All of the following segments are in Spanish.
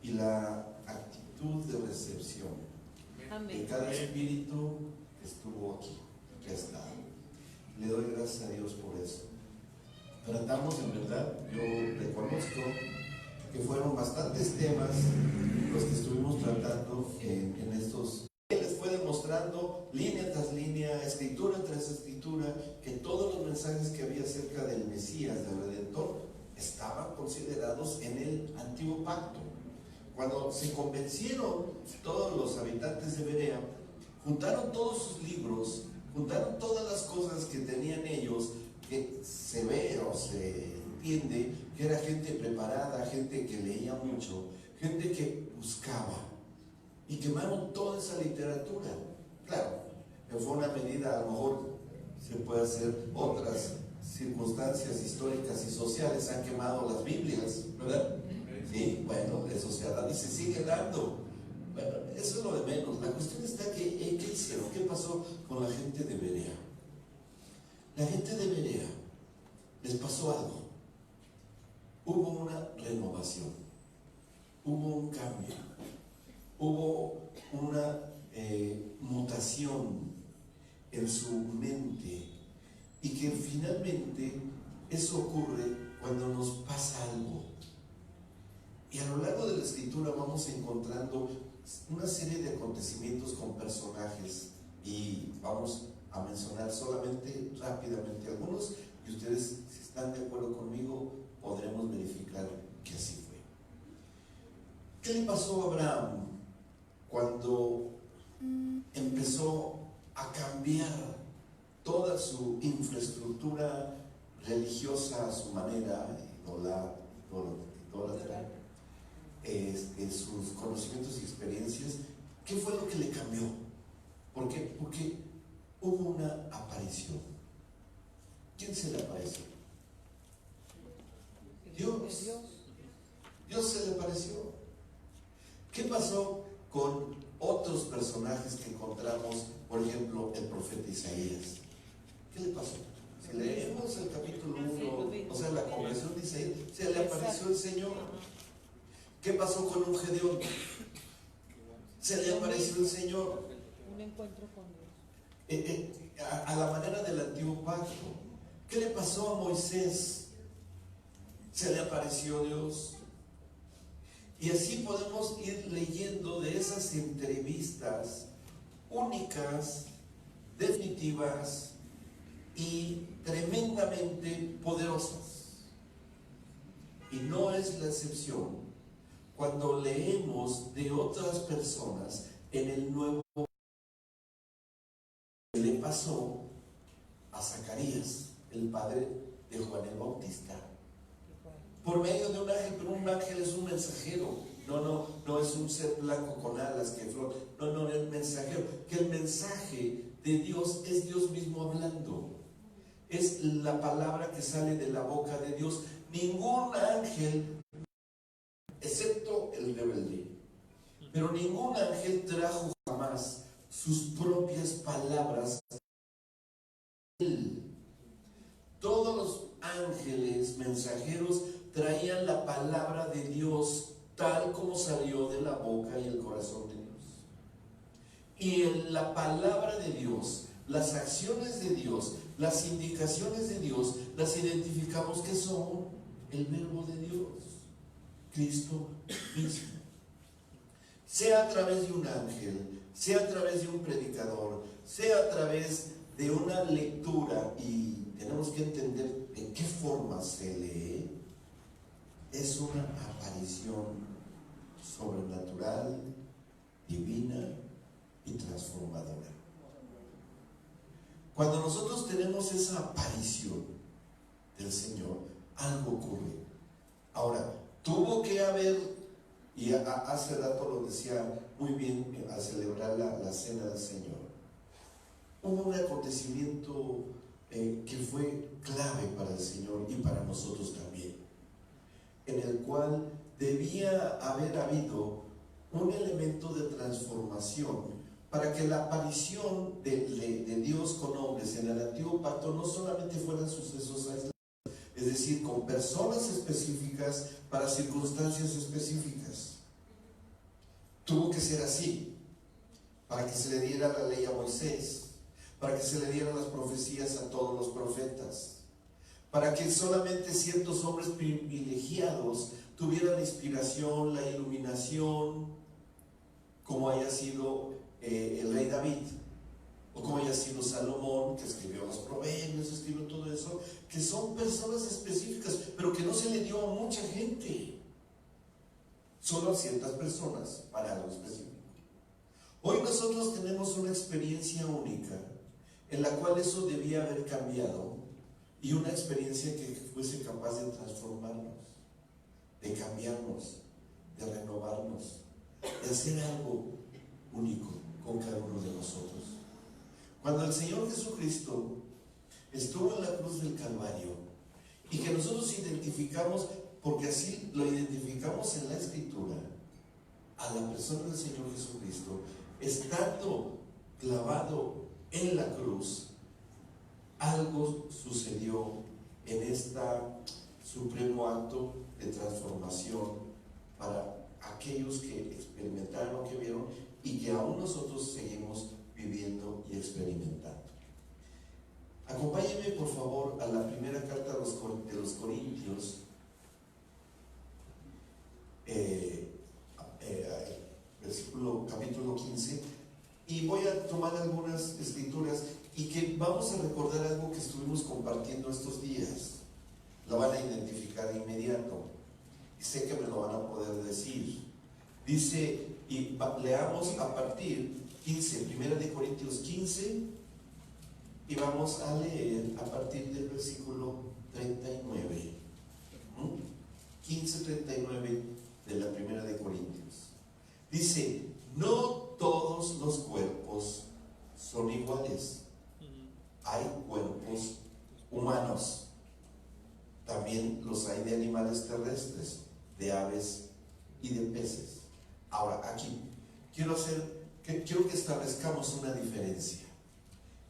y la actitud de recepción de cada espíritu que estuvo aquí, que ha estado. Le doy gracias a Dios por eso. Tratamos, en verdad, yo reconozco que fueron bastantes temas los que estuvimos tratando en estos. Él les fue demostrando línea tras línea, escritura tras escritura, que todos los mensajes que había acerca del Mesías, del Redentor, estaban considerados en el antiguo pacto. Cuando se convencieron todos los habitantes de Berea, juntaron todos sus libros, juntaron todas las cosas que tenían ellos, que se ve o se entiende que era gente preparada, gente que leía mucho, gente que buscaba, y quemaron toda esa literatura. Claro, fue una medida, a lo mejor se puede hacer otras circunstancias históricas y sociales, han quemado las Biblias, ¿verdad? Sí, bueno, eso se ha dado y se sigue dando. Bueno, eso es lo de menos. La cuestión está que, ¿qué hicieron? ¿Qué pasó con la gente de Berea? La gente de Berea les pasó algo. Hubo una renovación, hubo un cambio, hubo una mutación en su mente, y que finalmente eso ocurre cuando nos pasa algo. Y a lo largo de la escritura vamos encontrando una serie de acontecimientos con personajes, y vamos a mencionar solamente rápidamente algunos, y ustedes, si están de acuerdo conmigo, podremos verificar que así fue. ¿Qué le pasó a Abraham cuando empezó a cambiar toda su infraestructura religiosa a su manera, idólatra, sus conocimientos y experiencias? ¿Qué fue lo que le cambió? ¿Por qué? Porque hubo una aparición. ¿Quién se le apareció? Dios. Dios se le apareció. ¿Qué pasó con otros personajes que encontramos? Por ejemplo, el profeta Isaías. ¿Qué le pasó? Si leemos el capítulo 1, o sea, la conversión de Isaías, se le apareció el Señor. ¿Qué pasó con un Gedeón? Se le apareció el Señor. Un encuentro con Dios. A la manera del antiguo pacto. ¿Qué le pasó a Moisés? Se le apareció Dios. Y así podemos ir leyendo de esas entrevistas únicas, definitivas y tremendamente poderosas. Y no es la excepción cuando leemos de otras personas en el Nuevo. ¿Qué le pasó a Zacarías, el padre de Juan el Bautista? Por medio de un ángel, pero un ángel es un mensajero. No es un ser blanco con alas que flota. No, es mensajero. Que el mensaje de Dios es Dios mismo hablando. Es la palabra que sale de la boca de Dios. Ningún ángel, excepto el rebelde, pero ningún ángel trajo jamás sus propias palabras. Todos los ángeles mensajeros traían la palabra de Dios tal como salió de la boca y el corazón de Dios. Y en la palabra de Dios, las acciones de Dios, las indicaciones de Dios, las identificamos que son el verbo de Dios, Cristo mismo. Sea a través de un ángel, sea a través de un predicador, sea a través de una lectura, y tenemos que entender en qué forma se lee, es una aparición sobrenatural, divina y transformadora. Cuando nosotros tenemos esa aparición del Señor, algo ocurre. Ahora, tuvo que haber, y hace rato lo decía muy bien al celebrar la cena del Señor, hubo un acontecimiento que fue clave para el Señor y para nosotros también, en el cual debía haber habido un elemento de transformación para que la aparición de Dios con hombres en el antiguo pacto no solamente fueran sucesos aislados, es decir, con personas específicas para circunstancias específicas. tuvo que ser así, para que se le diera la ley a Moisés, para que se le dieran las profecías a todos los profetas, para que solamente ciertos hombres privilegiados tuvieran la inspiración, la iluminación, como haya sido el rey David, o como haya sido Salomón, que escribió los proverbios, escribió todo eso, que son personas específicas, pero que no se le dio a mucha gente, solo a ciertas personas, para algo específico. Hoy nosotros tenemos una experiencia única, en la cual eso debía haber cambiado, y una experiencia que fuese capaz de transformarnos, de cambiarnos, de renovarnos, de hacer algo único con cada uno de nosotros. Cuando el Señor Jesucristo estuvo en la cruz del Calvario, y que nosotros identificamos, porque así lo identificamos en la Escritura, a la persona del Señor Jesucristo, estando clavado en la cruz, algo sucedió en este supremo acto de transformación para aquellos que experimentaron lo que vieron y que aún nosotros seguimos viviendo y experimentando. Acompáñenme por favor a la primera carta de los Corintios, capítulo 15, y voy a tomar algunas escrituras y que vamos a recordar algo que estuvimos compartiendo estos días. Lo van a identificar de inmediato y sé que me lo van a poder decir. Dice, y leamos a partir 15, primera de Corintios 15, y vamos a leer a partir del versículo 39. 15:39 de la primera de Corintios. Dice, no todos los cuerpos son iguales. Hay cuerpos humanos, también los hay de animales terrestres, de aves y de peces. Ahora, aquí quiero que establezcamos una diferencia.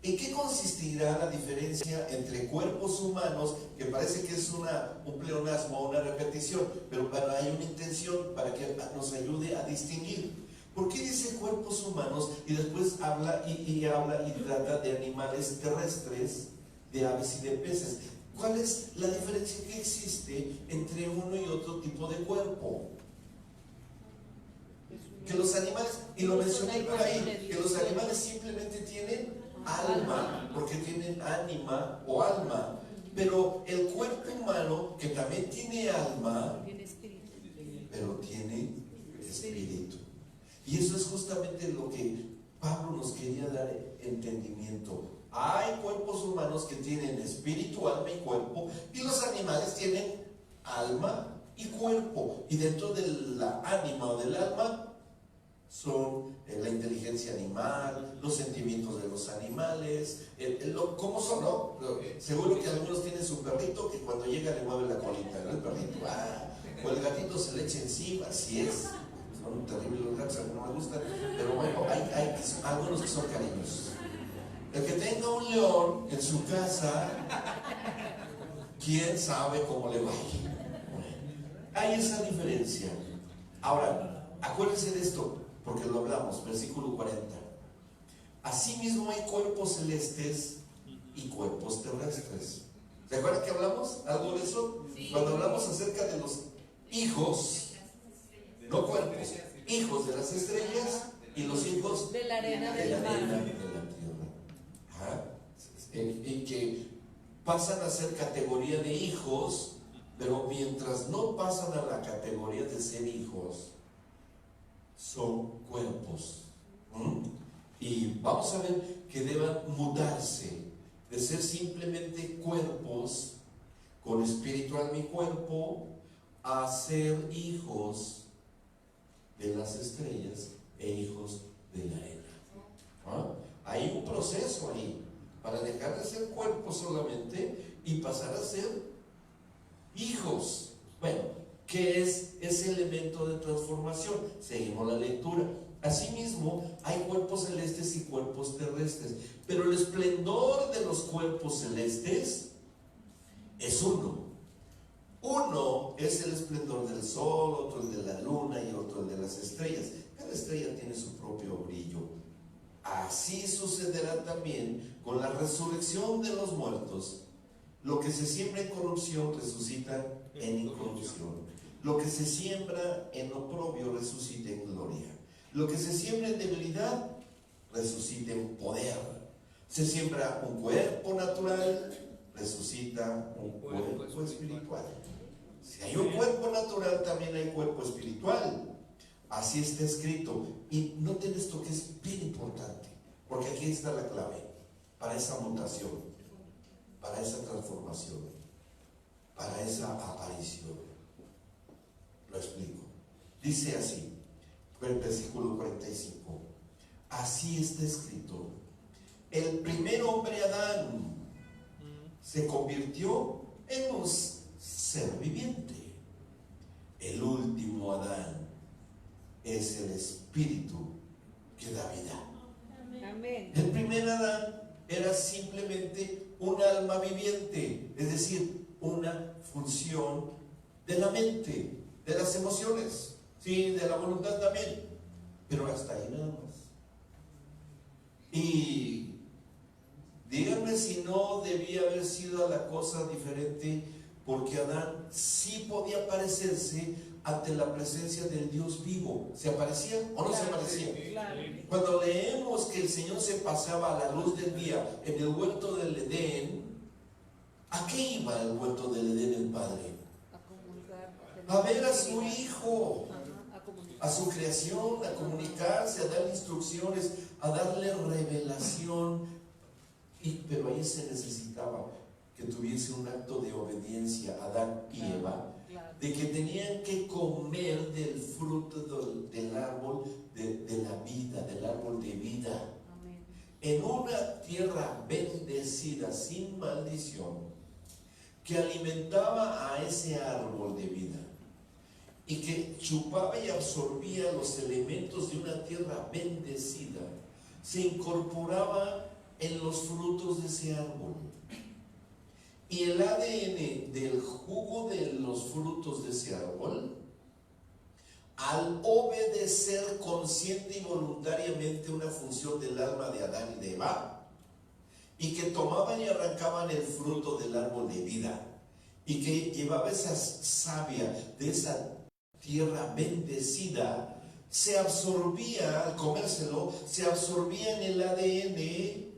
¿En qué consistirá la diferencia entre cuerpos humanos, que parece que es un pleonasmo, una repetición, pero hay una intención para que nos ayude a distinguir? ¿Por qué dice cuerpos humanos y después habla y trata de animales terrestres, de aves y de peces? ¿Cuál es la diferencia que existe entre uno y otro tipo de cuerpo? Que los animales, y lo mencioné por ahí, que los animales simplemente tienen alma, porque tienen ánima o alma, pero el cuerpo humano, que también tiene alma, pero tiene espíritu. Y eso es justamente lo que Pablo nos quería dar entendimiento. Hay cuerpos humanos que tienen espíritu, alma y cuerpo, y los animales tienen alma y cuerpo, y dentro de la ánima o del alma son la inteligencia animal, los sentimientos de los animales, ¿cómo son? ¿No? Seguro que algunos tienen su perrito que cuando llega le mueve la colita, ¿no? El perrito, o el gatito se le echa encima, así es. Son terribles los gatos, a mí no me gustan, pero bueno, hay algunos que son cariñosos. El que tenga un león en su casa, quién sabe cómo le va a ir. Hay esa diferencia. Ahora, acuérdense de esto, porque lo hablamos, versículo 40. Asimismo hay cuerpos celestes y cuerpos terrestres. ¿Se acuerdan que hablamos algo de eso? Sí. Cuando hablamos acerca de los hijos, no cuerpos, hijos de las estrellas y los hijos de la arena del mar, de la tierra. Y que pasan a ser categoría de hijos, pero mientras no pasan a la categoría de ser hijos, son cuerpos. Y vamos a ver que deban mudarse de ser simplemente cuerpos con espíritu, alma y cuerpo, a ser hijos de las estrellas e hijos de la arena. Hay un proceso ahí para dejar de ser cuerpos solamente y pasar a ser hijos. Bueno, ¿qué es ese elemento de transformación? Seguimos la lectura. Asimismo, hay cuerpos celestes y cuerpos terrestres, pero el esplendor de los cuerpos celestes es uno. Uno es el esplendor del sol, otro el de la luna y otro el de las estrellas. Cada estrella tiene su propio brillo, así sucederá también con la resurrección de los muertos. Lo que se siembra en corrupción resucita en incorrupción. Lo que se siembra en oprobio resucita en gloria. Lo que se siembra en debilidad resucita en poder. Se siembra un cuerpo natural, resucita un cuerpo espiritual. Si hay un cuerpo natural, también hay cuerpo espiritual. Así está escrito. Y noten esto que es bien importante, porque aquí está la clave para esa mutación, para esa transformación, para esa aparición. Lo explico. Dice así, el versículo 45. Así está escrito: el primer hombre, Adán, se convirtió en un ser viviente. El último Adán es el espíritu que da vida. Amén. El primer Adán era simplemente un alma viviente, es decir, una función de la mente, de las emociones, sí, de la voluntad también, pero hasta ahí nada más. Y díganme si no debía haber sido la cosa diferente, porque Adán sí podía parecerse ante la presencia del Dios vivo. ¿Se aparecía o no se aparecía? Claro. Cuando leemos que el Señor se paseaba a la luz del día en el huerto del Edén, ¿a qué iba el huerto del Edén el Padre? A ver a su hijo, a su creación, a comunicarse, a darle instrucciones, a darle revelación. Pero ahí se necesitaba que tuviese un acto de obediencia a Adán y Eva, de que tenían que comer del fruto del árbol de la vida, del árbol de vida. En una tierra bendecida, sin maldición, que alimentaba a ese árbol de vida y que chupaba y absorbía los elementos de una tierra bendecida, se incorporaba en los frutos de ese árbol. Y el ADN del jugo de los frutos de ese árbol, al obedecer consciente y voluntariamente una función del alma de Adán y de Eva, y que tomaban y arrancaban el fruto del árbol de vida, y que llevaba esa savia de esa tierra bendecida, se absorbía, al comérselo, se absorbía en el ADN,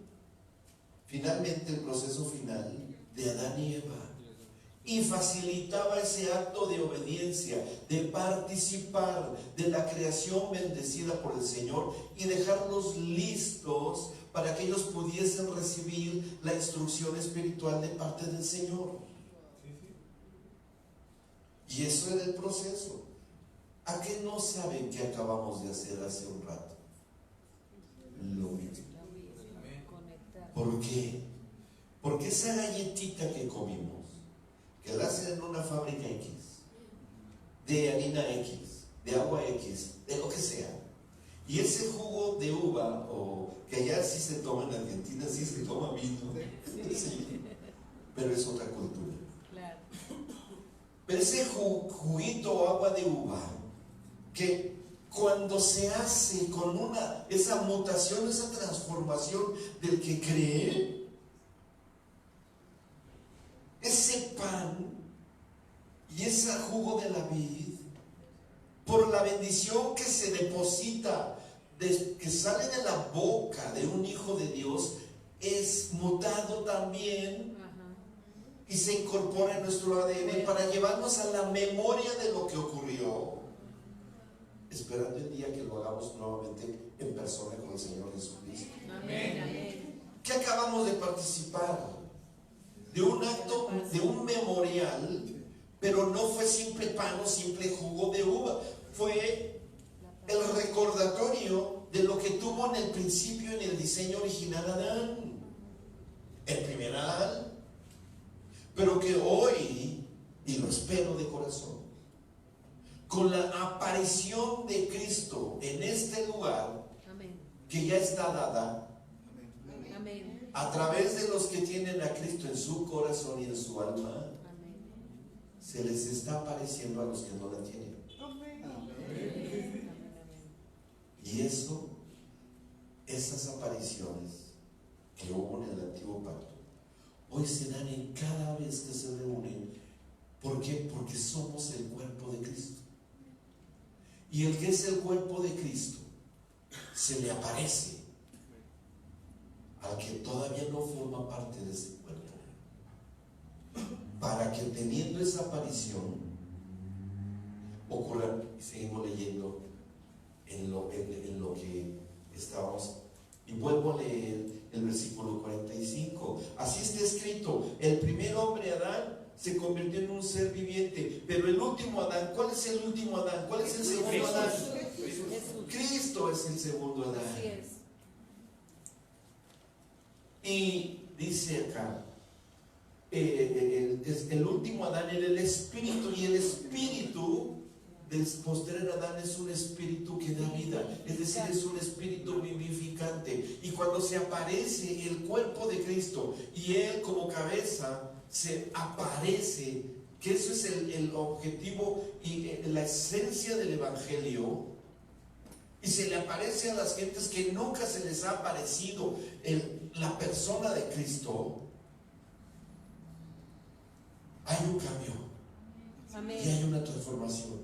finalmente el proceso final de Adán y Eva, y facilitaba ese acto de obediencia, de participar de la creación bendecida por el Señor y dejarlos listos para que ellos pudiesen recibir la instrucción espiritual de parte del Señor. Y eso era el proceso. ¿A qué no saben que acabamos de hacer hace un rato? Lo mismo. ¿Por qué? Porque esa galletita que comimos, que la hacen en una fábrica X, de harina X, de agua X, de lo que sea, y ese jugo de uva, o que allá sí se toma en Argentina, sí se toma vino, sí, pero es otra cultura. Claro. Pero ese juguito o agua de uva, que cuando se hace con esa mutación, esa transformación del que cree, ese pan y ese jugo de la vid, por la bendición que se deposita, que sale de la boca de un hijo de Dios, es mutado también y se incorpora en nuestro ADN para llevarnos a la memoria de lo que ocurrió, esperando el día que lo hagamos nuevamente en persona con el Señor Jesucristo. Amén. ¿Qué acabamos de participar? De un acto, de un memorial, pero no fue simple pan o simple jugo de uva, fue el recordatorio de lo que tuvo en el principio, en el diseño original Adán, el primer Adán, pero que hoy, y lo espero de corazón, con la aparición de Cristo en este lugar, que ya está dada, a través de los que tienen a Cristo en su corazón y en su alma, se les está apareciendo a los que no la tienen. eso, esas apariciones que hubo en el antiguo pacto, hoy se dan en cada vez que se reúnen. ¿Por qué? Porque somos el cuerpo de Cristo. Y el que es el cuerpo de Cristo se le aparece al que todavía no forma parte de ese cuerpo, para que teniendo esa aparición ocurra. Y seguimos leyendo en lo que estábamos, y vuelvo a leer el versículo 45. Así está escrito: el primer hombre, Adán, se convirtió en un ser viviente, pero el último Adán, ¿cuál es el último Adán? ¿Cuál es el segundo Adán? Cristo es el segundo Adán. Así es. Y dice acá, el último Adán era el espíritu, y el espíritu del postrer Adán es un espíritu que da vida, es decir, es un espíritu vivificante. Y cuando se aparece el cuerpo de Cristo y Él como cabeza se aparece, que eso es el objetivo y la esencia del Evangelio, y se le aparece a las gentes que nunca se les ha aparecido la persona de Cristo, hay un cambio. Amén. Y hay una transformación.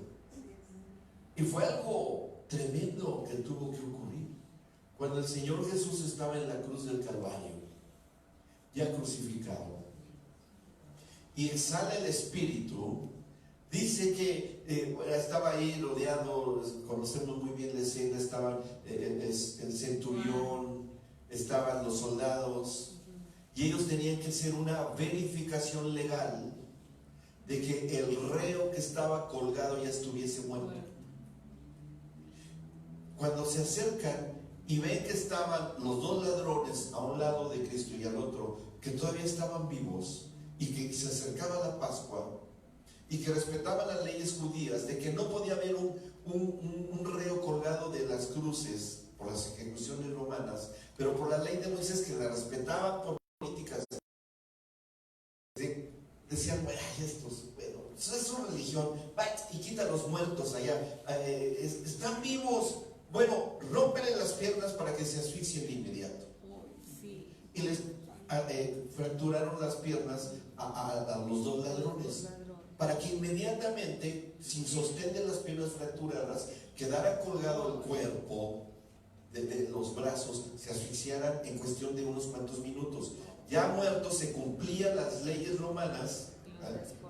Y fue algo tremendo que tuvo que ocurrir cuando el Señor Jesús estaba en la cruz del Calvario, ya crucificado, y sale el Espíritu. Dice que estaba ahí rodeado, conocemos muy bien la escena, estaba el centurión, estaban los soldados, y ellos tenían que hacer una verificación legal de que el reo que estaba colgado ya estuviese muerto. Cuando se acercan y ven que estaban los dos ladrones a un lado de Cristo y al otro, que todavía estaban vivos, y que se acercaba la Pascua, y que respetaban las leyes judías de que no podía haber un reo colgado de las cruces por las ejecuciones romanas, pero por la ley de Moisés, que la respetaban por políticas, decían: bueno, eso es su religión, va y quita a los muertos allá, están vivos, bueno, rómpele las piernas para que se asfixien de inmediato. Y les fracturaron las piernas a los dos ladrones, para que inmediatamente, sin sostén de las piernas fracturadas, quedara colgado el cuerpo de los brazos, se asfixiaran en cuestión de unos cuantos minutos. Ya muertos, se cumplían las leyes romanas,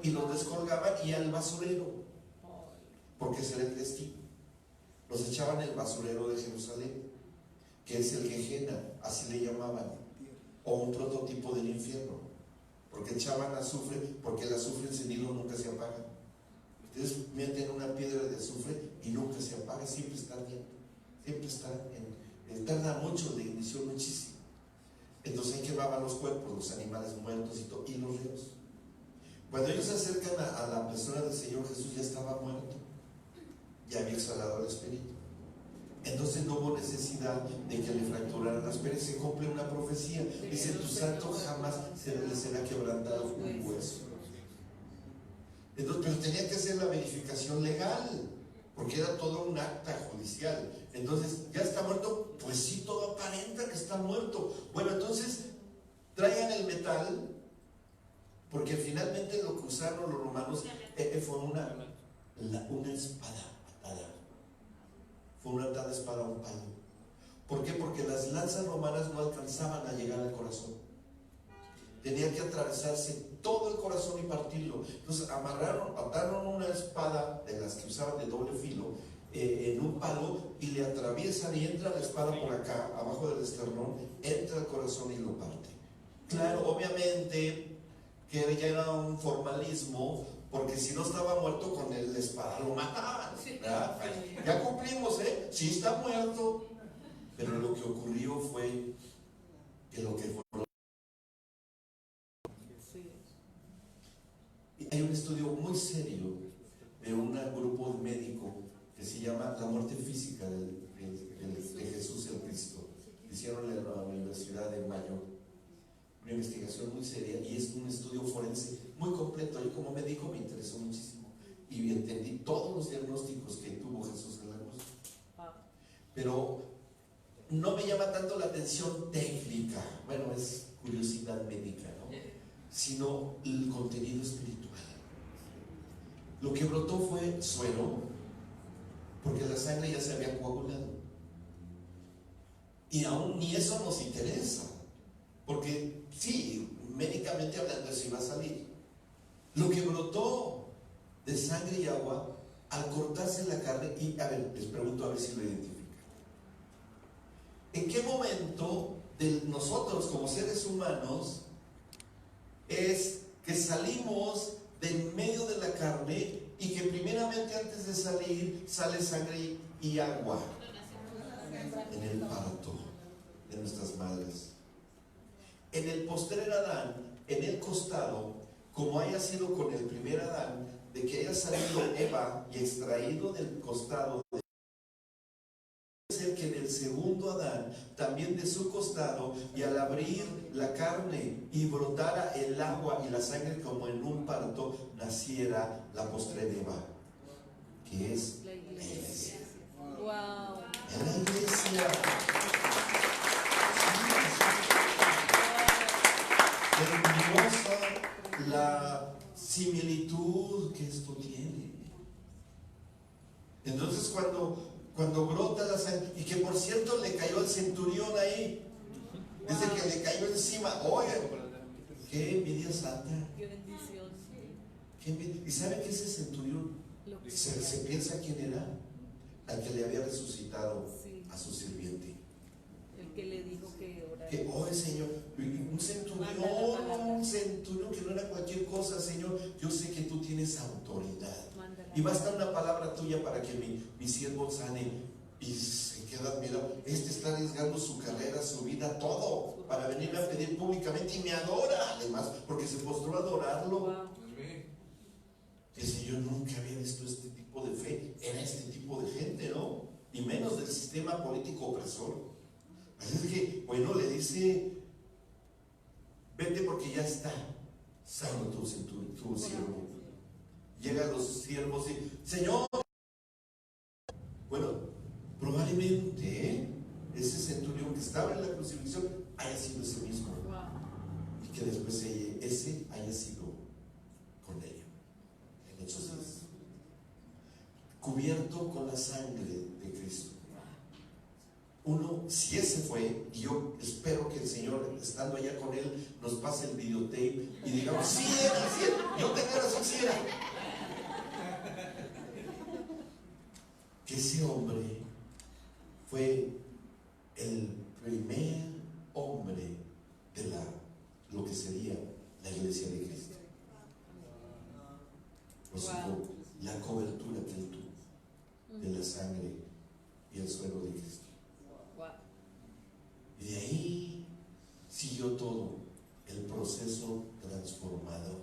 y los descolgaban y al basurero, porque ese era el destino. Los echaban en el basurero de Jerusalén, que es el Gehenna, así le llamaban, o un prototipo del infierno, porque echaban azufre, porque el azufre encendido nunca se apaga. Ustedes meten una piedra de azufre y nunca se apaga, siempre está ardiendo, siempre está tarda mucho de ignición, muchísimo. Entonces ahí quemaban los cuerpos, los animales muertos y los reos. Cuando ellos se acercan a la persona del Señor Jesús, ya estaba muerto, ya había exhalado el Espíritu. Entonces no hubo necesidad de que le fracturaran las piernas. Se cumple una profecía, dice: tu santo jamás se le será quebrantado un hueso. Entonces, pero tenía que hacer la verificación legal, porque era todo un acta judicial. Entonces, ¿ya está muerto? Pues sí, todo aparenta que está muerto. Bueno, entonces traigan el metal, porque finalmente lo que usaron los romanos fue una espada atada. Fue una atada espada a un palo. ¿Por qué? Porque las lanzas romanas no alcanzaban a llegar al corazón. Tenía que atravesarse todo el corazón y partirlo. Entonces ataron una espada de las que usaban de doble filo en un palo, y le atraviesan, y entra la espada por acá, abajo del esternón, entra al corazón y lo parte. Claro, obviamente que ya era un formalismo, porque si no estaba muerto, con la espada lo mataban, ¿verdad? Ya cumplimos, sí está muerto. Pero lo que ocurrió fue que lo que fue. Hay un estudio muy serio de un grupo médico que se llama La muerte física de Jesús el Cristo. Hicieron en la Universidad de Mayo una investigación muy seria, y es un estudio forense muy completo. Yo como médico me interesó muchísimo y entendí todos los diagnósticos que tuvo Jesús en la cruz. pero no me llama tanto la atención técnica, bueno, es curiosidad médica, ¿no? Sino el contenido espiritual. Lo que brotó fue suero, porque la sangre ya se había coagulado. Y aún ni eso nos interesa, porque sí, médicamente hablando eso iba a salir. Lo que brotó de sangre y agua al cortarse la carne, y a ver, les pregunto a ver si lo identifican. ¿En qué momento de nosotros como seres humanos es que salimos de en medio de la carne y que primeramente antes de salir sale sangre y agua? En el parto de nuestras madres. En el postrer Adán, en el costado, como haya sido con el primer Adán, de que haya salido Eva y extraído del costado, ser que en el segundo Adán, también de su costado, y al abrir la carne y brotara el agua y la sangre como en un parto, naciera la postrer Eva, que es la iglesia. Wow. En la iglesia. Hermosa la similitud que esto tiene. Entonces cuando brota la sangre, y que por cierto le cayó al centurión ahí, dice que le cayó encima. Oye, qué envidia santa. Qué bendición. Qué envidia. ¿Y sabe que ese centurión se piensa quién era? Al que le había resucitado a su sirviente. El que le dijo que orara. Que, oye, Señor, un centurión que no era cualquier cosa, Señor, yo sé que tú tienes autoridad. Y basta una palabra tuya para que mi siervo sane. Y se queda admirado. Este está arriesgando su carrera, su vida, todo, para venirme a pedir públicamente, y me adora, además, porque se postró a adorarlo. Wow. El Señor nunca había visto este tipo de fe en este tipo de gente, ¿no? Y menos del sistema político opresor. Así es que, bueno, le dice: vete porque ya está sano tu siervo. Llegan los siervos y: Señor, bueno, probablemente ese centurión que estaba en la crucifixión haya sido ese mismo. Y que después ese haya sido con ella. En Hechos 10. Cubierto con la sangre de Cristo. Uno, si ese fue, y yo espero que el Señor, estando allá con él, nos pase el videotape y digamos: sí era, yo tenía razón, sí era. Que ese hombre fue el primer hombre de lo que sería la iglesia de Cristo. Por su la cobertura que él tuvo de la sangre y el suelo de Cristo. Y de ahí siguió todo el proceso transformador.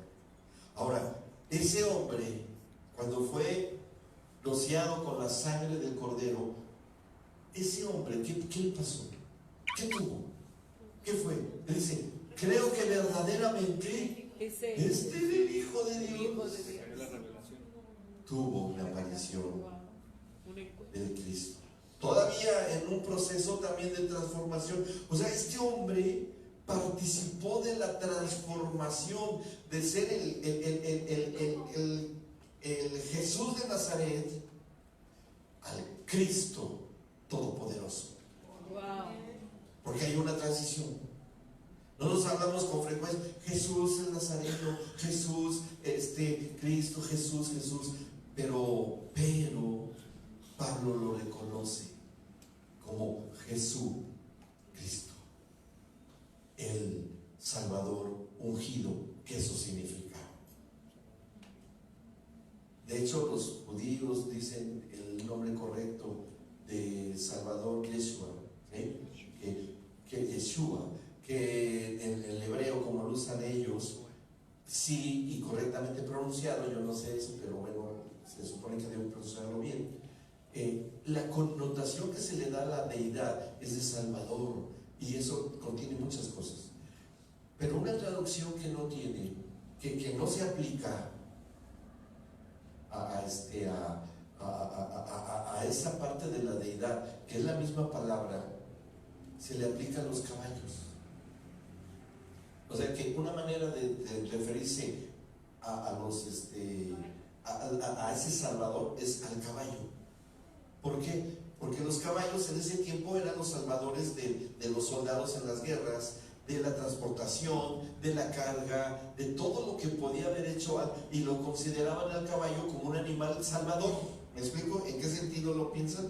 Ahora, ese hombre, cuando fue rociado con la sangre del cordero, ese hombre, ¿qué le pasó? ¿Qué tuvo? ¿Qué fue? Él dice: creo que verdaderamente este es el Hijo de Dios. Tuvo una aparición del Cristo. Todavía en un proceso también de transformación. O sea, este hombre participó de la transformación de ser el Jesús de Nazaret al Cristo Todopoderoso. Porque hay una transición. No nos hablamos con frecuencia: Jesús el Nazareno, Jesús, Cristo, Jesús. Pero Pablo lo reconoce como Jesús Cristo, el Salvador ungido, que eso significa. De hecho, los judíos dicen el nombre correcto de Salvador, Yeshua, que Yeshua, que en el hebreo, como lo usan ellos, sí, y correctamente pronunciado, yo no sé eso, pero bueno, se supone que debo pronunciarlo bien. La connotación que se le da a la deidad es de Salvador, y eso contiene muchas cosas. Pero una traducción que no tiene, que no se aplica a a esa parte de la deidad, que es la misma palabra, se le aplica a los caballos. O sea que una manera de referirse a ese Salvador es al caballo. ¿Por qué? Porque los caballos en ese tiempo eran los salvadores de los soldados en las guerras, de la transportación, de la carga, de todo lo que podía haber hecho, y lo consideraban al caballo como un animal salvador. ¿Me explico? ¿En qué sentido lo piensan?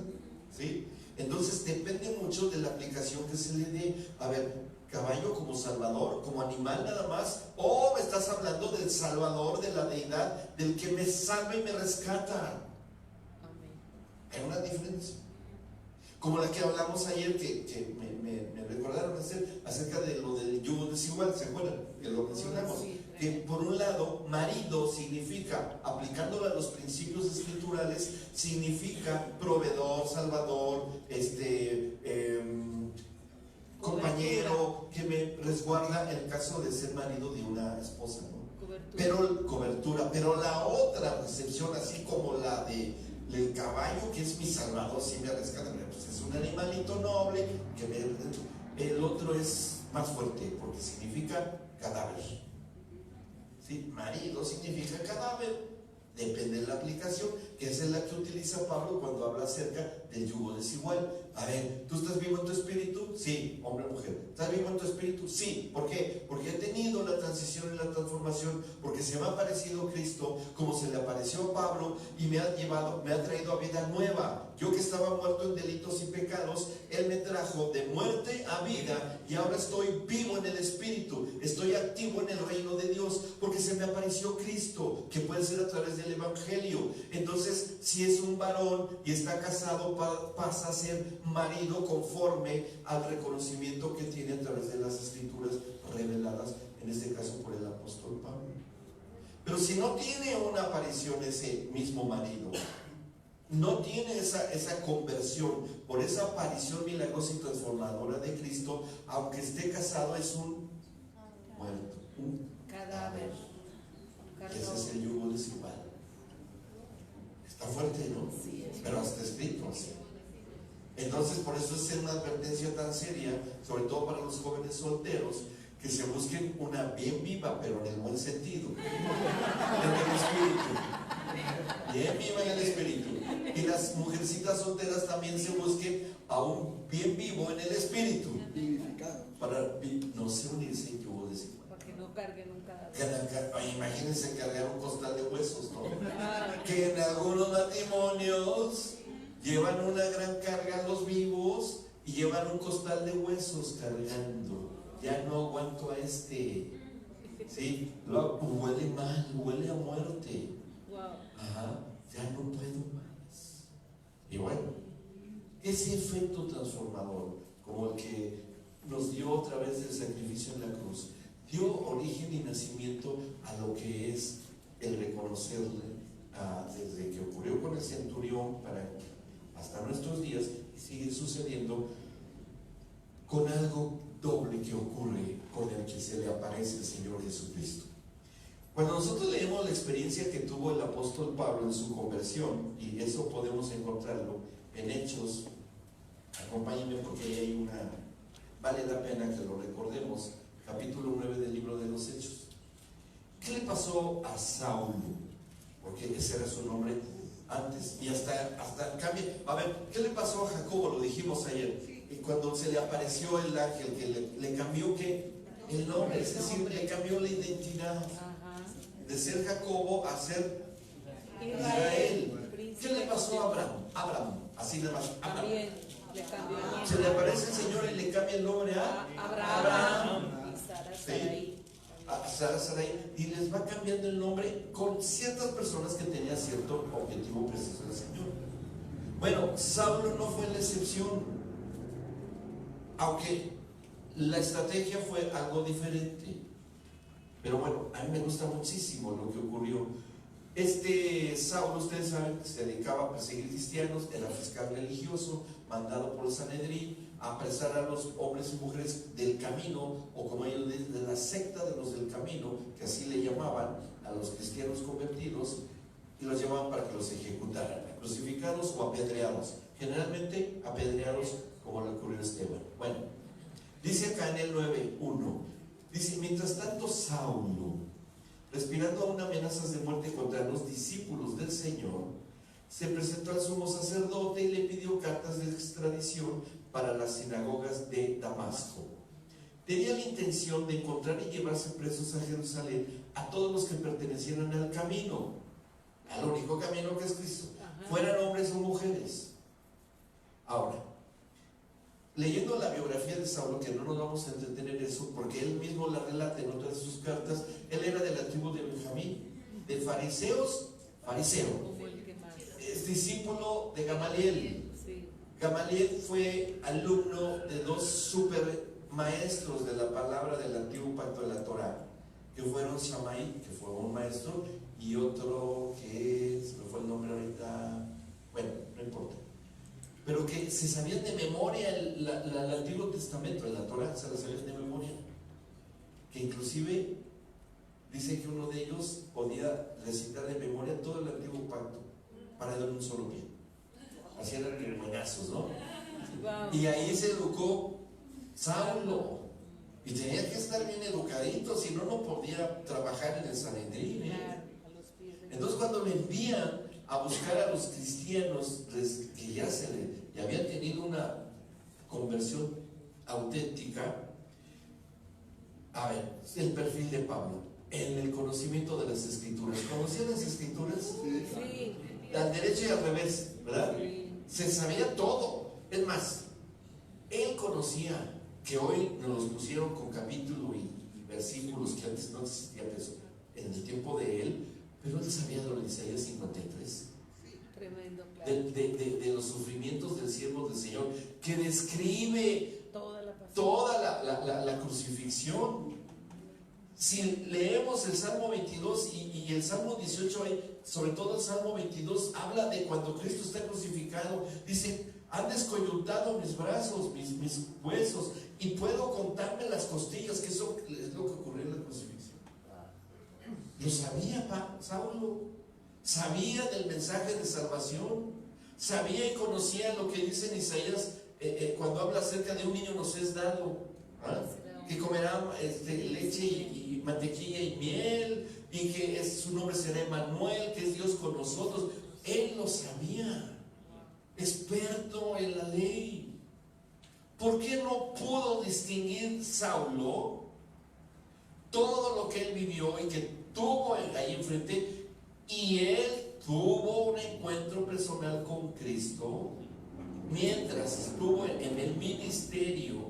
¿Sí? Entonces depende mucho de la aplicación que se le dé. A ver, caballo como salvador, como animal nada más, o me estás hablando del salvador, de la deidad, del que me salva y me rescata. Hay una diferencia. Como la que hablamos ayer, que me recordaron acerca de lo del yugo desigual, ¿se acuerdan? Que lo mencionamos. Que por un lado, marido significa, aplicándolo a los principios escriturales, significa proveedor, salvador, compañero, que me resguarda en el caso de ser marido de una esposa, ¿no? Cobertura. Pero la otra recepción, así como la del caballo, que es mi salvador, si me rescata, pues es un animalito noble, el otro es más fuerte, porque significa cadáver. ¿Sí? Marido significa cadáver. Depende de la aplicación, que esa es la que utiliza Pablo cuando habla acerca del yugo desigual. A ver, ¿tú estás vivo en tu espíritu? Sí, hombre o mujer. ¿Estás vivo en tu espíritu? Sí. ¿Por qué? Porque he tenido la transición y la transformación, porque se me ha aparecido Cristo como se le apareció a Pablo y me ha traído a vida nueva. Yo que estaba muerto en delitos y pecados, Él me trajo de muerte a vida y ahora estoy vivo en el espíritu, estoy activo en el reino de Dios, porque se me apareció Cristo, que puede ser a través del evangelio. Entonces, si es un varón y está casado, pasa a ser marido conforme al reconocimiento que tiene a través de las escrituras reveladas, en este caso por el apóstol Pablo. Pero si no tiene una aparición ese mismo marido, no tiene esa conversión por esa aparición milagrosa y transformadora de Cristo, aunque esté casado, es un muerto, un cadáver. Ese es el yugo desigual. Está fuerte, ¿no? Sí, pero está escrito así. Entonces, por eso es una advertencia tan seria, sobre todo para los jóvenes solteros, que se busquen una bien viva, pero en el buen sentido, en el espíritu, bien viva en el espíritu. Y las mujercitas solteras también se busquen a un bien vivo en el espíritu, para no se unirse en yugo desigual. Para que no carguen un cadáver. Imagínense cargar un costal de huesos, ¿no? Que en algunos matrimonios llevan una gran carga los vivos y llevan un costal de huesos cargando. Ya no aguanto a este. ¿Sí? Huele mal, huele a muerte. Ajá, ya no puedo más. Y bueno, ese efecto transformador, como el que nos dio a través del sacrificio en la cruz, dio origen y nacimiento a lo que es el reconocerle, desde que ocurrió con el centurión hasta nuestros días, y sigue sucediendo con algo doble que ocurre con el que se le aparece el Señor Jesucristo. Cuando nosotros leemos la experiencia que tuvo el apóstol Pablo en su conversión, y eso podemos encontrarlo en Hechos, acompáñenme porque ahí vale la pena que lo recordemos, capítulo 9 del libro de los Hechos. ¿Qué le pasó a Saulo? Porque ese era su nombre antes, y hasta cambia. A ver, ¿qué le pasó a Jacobo? Lo dijimos ayer. Y cuando se le apareció el ángel, que le cambió el nombre, es decir, le cambió la identidad de ser Jacobo a ser Israel. ¿Qué le pasó a Abraham? Así nada más. También le cambió el nombre. Se le aparece el Señor y le cambia el nombre a Abraham. Y Sara Sarai. A Sara Sarai, y les va cambiando el nombre con ciertas personas que tenían cierto objetivo preciso del Señor. Bueno, Saulo no fue la excepción, aunque la estrategia fue algo diferente. Pero bueno, a mí me gusta muchísimo lo que ocurrió. Saulo, ustedes saben, se dedicaba a perseguir cristianos, era fiscal religioso, mandado por el Sanedrín a apresar a los hombres y mujeres del camino, o como ellos dicen, de la secta de los del camino, que así le llamaban a los cristianos convertidos, y los llevaban para que los ejecutaran. crucificados o apedreados. Generalmente apedreados, como le ocurrió a Esteban. Bueno, dice acá en el 9:1, dice: mientras tanto Saulo, respirando aún amenazas de muerte contra los discípulos del Señor, se presentó al sumo sacerdote y le pidió cartas de extradición para las sinagogas de Damasco. Tenía la intención de encontrar y llevarse presos a Jerusalén a todos los que pertenecieran al camino, al único camino que es Cristo, fueran hombres o mujeres. Ahora, leyendo la biografía de Saulo, que no nos vamos a entretener en eso, porque él mismo la relata en otras de sus cartas, él era de la tribu de Benjamín, de fariseos, fariseo. Es discípulo de Gamaliel. Gamaliel fue alumno de dos super maestros de la palabra del antiguo pacto de la Torah, que fueron Shammai, que fue un maestro, y otro que se me fue el nombre ahorita, bueno, no importa, pero que se sabían de memoria el Antiguo Testamento, la Torah se la sabían de memoria, que inclusive dice que uno de ellos podía recitar de memoria todo el antiguo pacto para dar un solo pie. Así eran de buenazos, ¿no? Wow. Y ahí se educó Saulo, y tenía que estar bien educadito, si no, no podía trabajar en el Sanedrín, ¿eh? Entonces, cuando le envían a buscar a los cristianos que ya habían tenido una conversión auténtica, a ver, el perfil de Pablo en el conocimiento de las Escrituras. ¿Conocían las Escrituras? Sí. Al derecho y al revés, ¿verdad? Sí. Se sabía todo. Es más, él conocía, que hoy nos los pusieron con capítulo y versículos que antes no existían eso en el tiempo de él, pero él sabía lo de Isaías 53. Tremendo, claro. De los sufrimientos del siervo del Señor, que describe toda la crucifixión. Si leemos el Salmo 22 y el Salmo 18, sobre todo el Salmo 22, habla de cuando Cristo está crucificado. Dice: han descoyuntado mis brazos, mis huesos, y puedo contarme las costillas, que eso es lo que ocurrió en la crucifixión. Lo sabía Saulo, sabía del mensaje de salvación, sabía y conocía lo que dice en Isaías cuando habla acerca de un niño nos es dado, que comerá leche y mantequilla y miel, y que su nombre será Emmanuel, que es Dios con nosotros. Él lo sabía, experto en la ley. ¿Por qué no pudo distinguir Saulo todo lo que él vivió y que tuvo ahí enfrente, y él tuvo un encuentro personal con Cristo mientras estuvo en el ministerio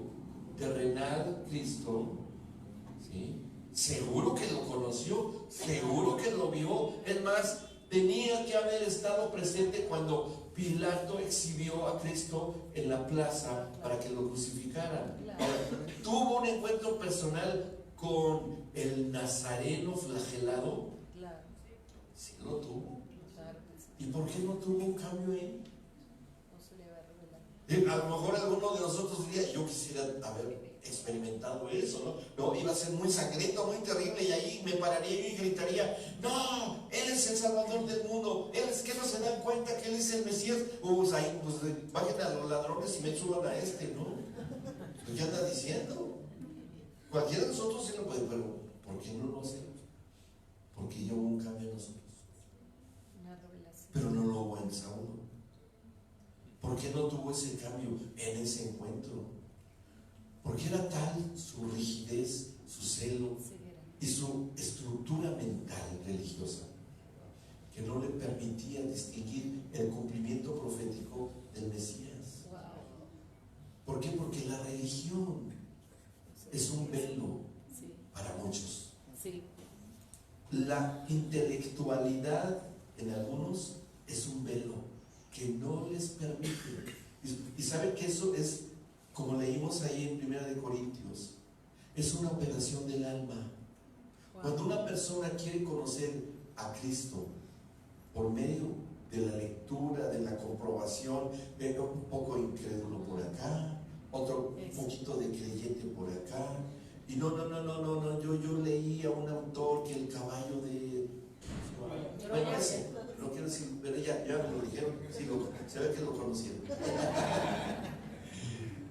terrenal Cristo? ¿Sí? Seguro que lo conoció, seguro que lo vio. Es más, tenía que haber estado presente cuando Pilato exhibió a Cristo en la plaza para que lo crucificaran. Tuvo un encuentro personal con el nazareno flagelado. Sí lo tuvo. ¿Y por qué no tuvo un cambio ahí? A lo mejor alguno de nosotros diría: yo quisiera haber experimentado eso, ¿no? No, iba a ser muy sangriento, muy terrible, y ahí me pararía y gritaría: no, Él es el Salvador del mundo, Él es, que no se dan cuenta que Él es el Mesías. Pues ahí, pues bajen a los ladrones y me suban a ¿no? ¿Qué anda diciendo? Cualquiera de nosotros sí lo puede, pero ¿por qué no lo hacemos? Porque ya hubo un cambio en nosotros. Pero no lo hubo en Saulo. ¿Por qué no tuvo ese cambio en ese encuentro? Porque era tal su rigidez, su celo y su estructura mental religiosa, que no le permitía distinguir el cumplimiento profético del Mesías. ¿Por qué? Porque la religión es un velo para muchos. La intelectualidad en algunos es un velo que no les permite. Y saben que eso es, como leímos ahí en 1 Corintios, es una operación del alma. Cuando una persona quiere conocer a Cristo por medio de la lectura, de la comprobación, de un poco incrédulo por acá, otro poquito de creyente por acá, y no, yo leí a un autor que el caballo de... Bueno, ese, lo que quiero decir, pero ya me lo dijeron, sí, se ve que lo conocieron.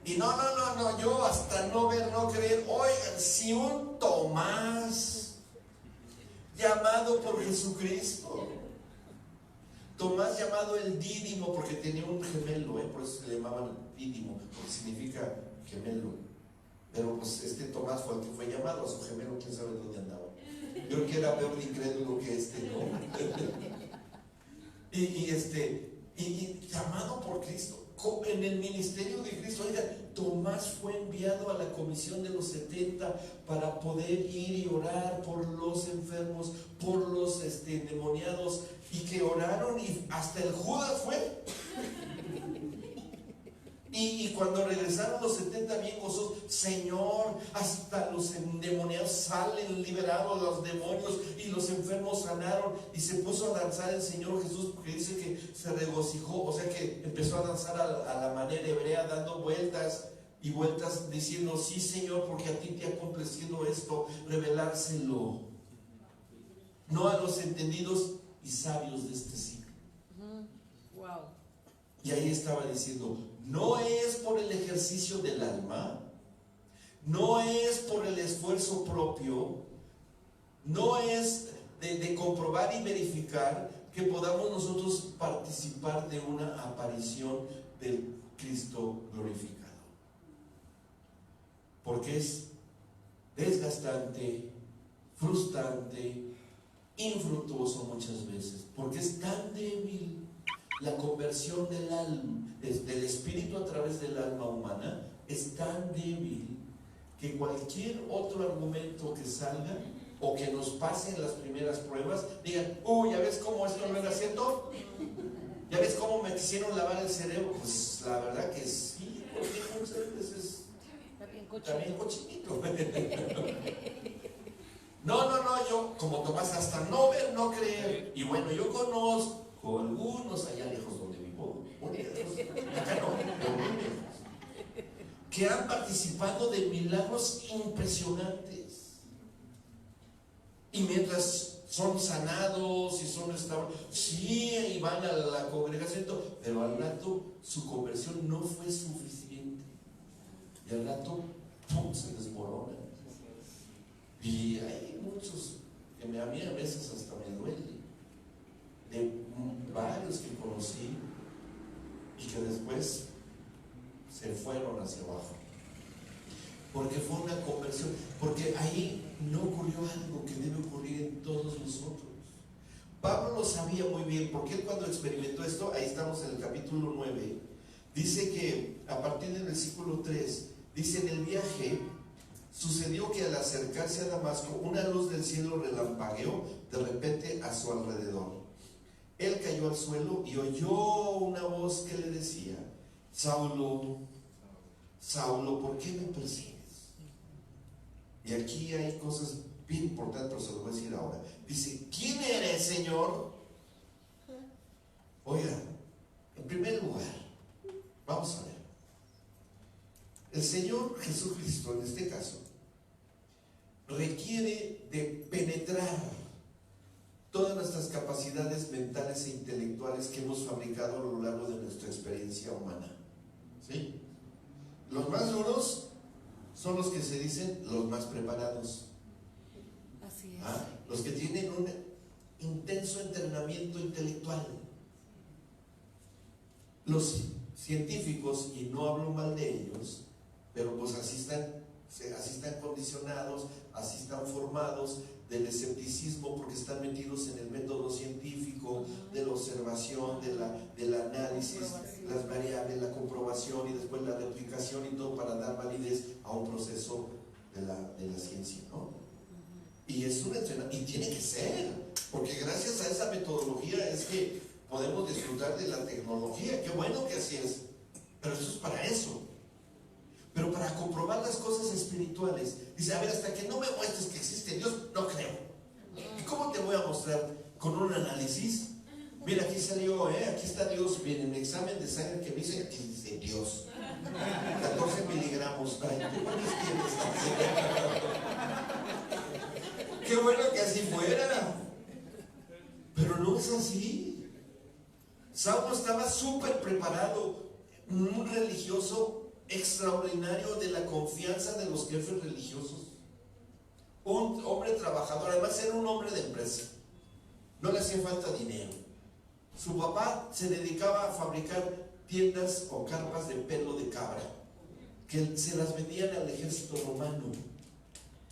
Y no, yo hasta no ver, no creer. Oigan, si un Tomás, llamado por Jesucristo, Tomás llamado el Dídimo, porque tenía un gemelo, por eso se le llamaban Dídimo, porque significa gemelo. Pero pues este Tomás fue el que fue llamado, a su gemelo quién sabe dónde andaba. Yo creo que era peor de incrédulo que ¿no? y llamado por Cristo, en el ministerio de Cristo. Oiga, Tomás fue enviado a la comisión de los 70 para poder ir y orar por los enfermos, por los endemoniados, y que oraron, y hasta el Judas fue. Y cuando regresaron los 70 bien gozosos, Señor, hasta los endemoniados salen liberados, los demonios y los enfermos sanaron. Y se puso a danzar el Señor Jesús, porque dice que se regocijó, o sea que empezó a danzar a la manera hebrea, dando vueltas y vueltas, diciendo: sí, Señor, porque a ti te ha complacido esto, revelárselo, no a los entendidos y sabios de este siglo. Wow. Y ahí estaba diciendo: no es por el ejercicio del alma, no es por el esfuerzo propio, no es de comprobar y verificar que podamos nosotros participar de una aparición del Cristo glorificado. Porque es desgastante, frustrante, infructuoso muchas veces, porque es tan débil la conversión del alma, del espíritu a través del alma humana, es tan débil que cualquier otro argumento que salga o que nos pase en las primeras pruebas, digan: ¿ya ves cómo esto no era cierto? ¿Ya ves cómo me quisieron lavar el cerebro? Pues la verdad que sí, porque muchas veces está bien cochinito. No, yo como Tomás, hasta no ver, no creer. Y bueno, yo conozco algunos allá lejos donde vivo, muy lejos, acá no, pero muy lejos, que han participado de milagros impresionantes. Y mientras son sanados y son restaurados, sí, y van a la congregación, pero al rato su conversión no fue suficiente. Y al rato, ¡pum!, se desmorona. Y hay muchos que a mí a veces hasta me duele, de varios que conocí y que después se fueron hacia abajo, porque fue una conversión, porque ahí no ocurrió algo que debe ocurrir en todos nosotros. Pablo lo sabía muy bien, porque él cuando experimentó esto, ahí estamos en el capítulo 9, dice que a partir del versículo 3, dice: en el viaje sucedió que al acercarse a Damasco, una luz del cielo relampagueó de repente a su alrededor. Él cayó al suelo y oyó una voz que le decía: Saulo, Saulo, ¿por qué me persigues? Y aquí hay cosas bien importantes, pero se lo voy a decir ahora. Dice: ¿quién eres, Señor? Oiga, en primer lugar, vamos a ver. El Señor Jesucristo, en este caso, requiere de penetrar todas nuestras capacidades mentales e intelectuales que hemos fabricado a lo largo de nuestra experiencia humana. ¿Sí? Los más duros son los que se dicen los más preparados. Así es. Los que tienen un intenso entrenamiento intelectual. Los científicos, y no hablo mal de ellos, pero pues así están condicionados, así están formados, del escepticismo, porque están metidos en el método científico, de la observación, del análisis, las variables, la comprobación y después la replicación y todo para dar validez a un proceso de la ciencia, ¿no? Y es un entrenamiento, y tiene que ser, porque gracias a esa metodología es que podemos disfrutar de la tecnología. Qué bueno que así es, pero eso es para eso. Pero para comprobar las cosas espirituales, dice: a ver, hasta que no me muestres que existe Dios, no creo. ¿Y cómo te voy a mostrar? ¿Con un análisis? Mira, aquí salió, aquí está Dios. Bien, en el examen de sangre que me hice, aquí dice Dios. 14 miligramos. Ay, ¿tú cuántos tienes? Qué bueno que así fuera. Pero no es así. Saulo estaba súper preparado, un religioso extraordinario, de la confianza de los jefes religiosos, un hombre trabajador, además era un hombre de empresa, no le hacía falta dinero. Su papá se dedicaba a fabricar tiendas o carpas de pelo de cabra que se las vendían al ejército romano,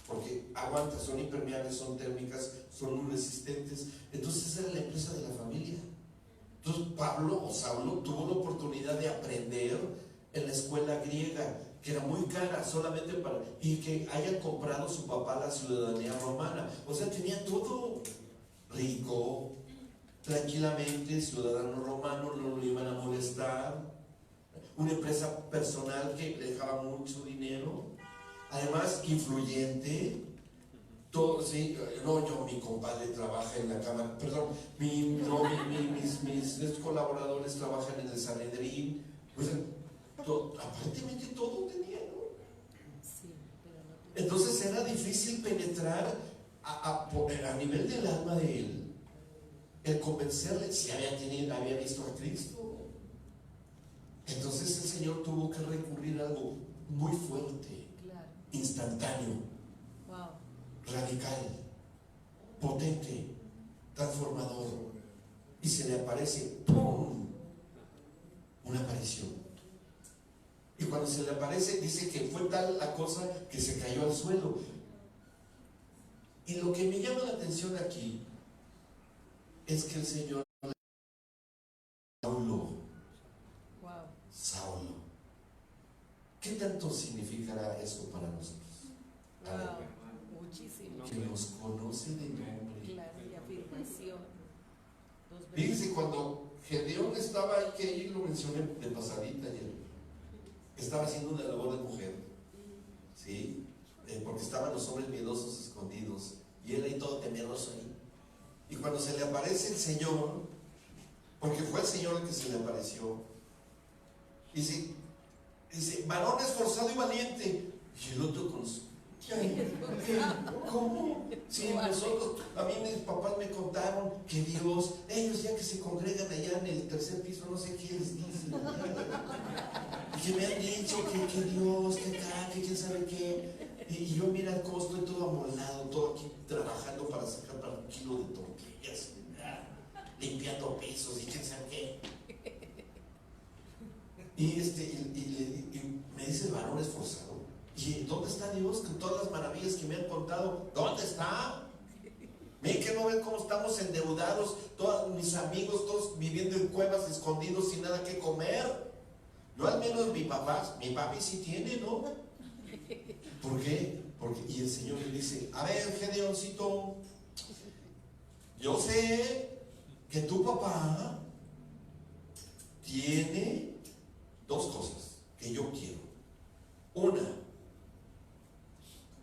porque aguantan, son impermeables, son térmicas, son muy resistentes. Entonces esa era la empresa de la familia. Entonces Pablo o Saulo tuvo la oportunidad de aprender en la escuela griega, que era muy cara, solamente para, y que haya comprado su papá la ciudadanía romana. O sea, tenía todo, rico, tranquilamente, ciudadano romano, no lo iban a molestar, una empresa personal que le dejaba mucho dinero, además influyente. Todo, sí, no, mi compadre trabaja en la cámara, perdón, mis colaboradores trabajan en el Sanedrín, pues, aparentemente todo tenía, ¿no? Sí, pero no. Entonces era difícil penetrar a nivel del alma de él, el convencerle si había visto a Cristo. Entonces el Señor tuvo que recurrir a algo muy fuerte, Claro. instantáneo, Wow. radical, potente, transformador. Y se le aparece, ¡pum!, una aparición. Y cuando se le aparece, dice que fue tal la cosa que se cayó al suelo. Y lo que me llama la atención aquí es que el Señor, Saulo, ¿qué tanto significará eso para nosotros? Wow. Muchísimo. Que nos conoce de nombre. Claro, y afirmación. Fíjense, cuando Gedeón estaba ahí, que ahí lo mencioné de pasadita ayer, estaba haciendo una labor de mujer, ¿sí? Porque estaban los hombres miedosos escondidos y él ahí todo temeroso ahí. Y cuando se le aparece el Señor, porque fue el Señor el que se le apareció, dice, varón esforzado y valiente. Y el otro con su, ¿cómo? Sí, nosotros, a mí mis papás me contaron que Dios, ellos ya que se congregan allá en el tercer piso, no sé qué les dicen, y que me han dicho que Dios, que acá, que quién sabe qué. Y yo, mira cómo estoy todo amoldado, todo aquí trabajando para sacar para un kilo de tortillas, limpiando pisos y quién sabe qué. Y me dice el varón esforzado. ¿Y dónde está Dios con todas las maravillas que me han contado? ¿Dónde está? Miren que no ven cómo estamos endeudados, todos mis amigos, todos viviendo en cuevas, escondidos, sin nada que comer. No, al menos mi papi sí tiene, ¿no? ¿Por qué? Y el Señor le dice, a ver, Gedeoncito, yo sé que tu papá tiene dos cosas que yo quiero. Una,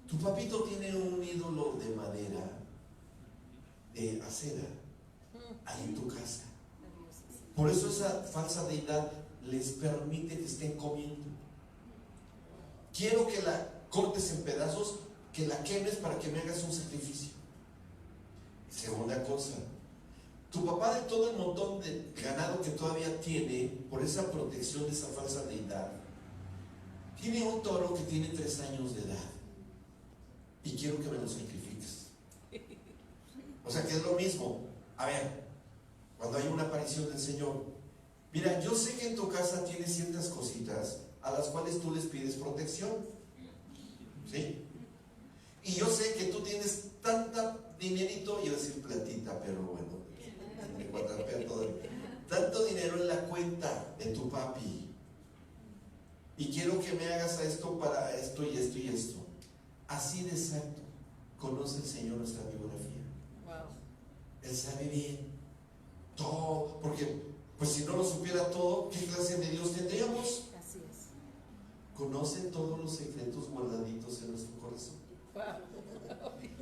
tu papito tiene un ídolo de madera, de acera, ahí en tu casa. Por eso esa falsa deidad les permite que estén comiendo. Quiero que la cortes en pedazos, que la quemes para que me hagas un sacrificio. Segunda cosa, tu papá, de todo el montón de ganado que todavía tiene, por esa protección de esa falsa deidad, tiene un toro que tiene 3 años de edad y quiero que me lo sacrifiques. O sea que es lo mismo. A ver, cuando hay una aparición del Señor, mira, yo sé que en tu casa tienes ciertas cositas a las cuales tú les pides protección, ¿sí? Y yo sé que tú tienes tanta dinerito, iba a decir platita, pero bueno, me cuatrapea todo, tanto dinero en la cuenta de tu papi, y quiero que me hagas a esto para esto y esto y esto. Así de exacto conoce el Señor nuestra biografía. Wow. Él sabe bien todo, porque pues si no lo supiera todo, ¿qué clase de Dios tendríamos? Así es. Conoce todos los secretos guardaditos en nuestro corazón. Wow.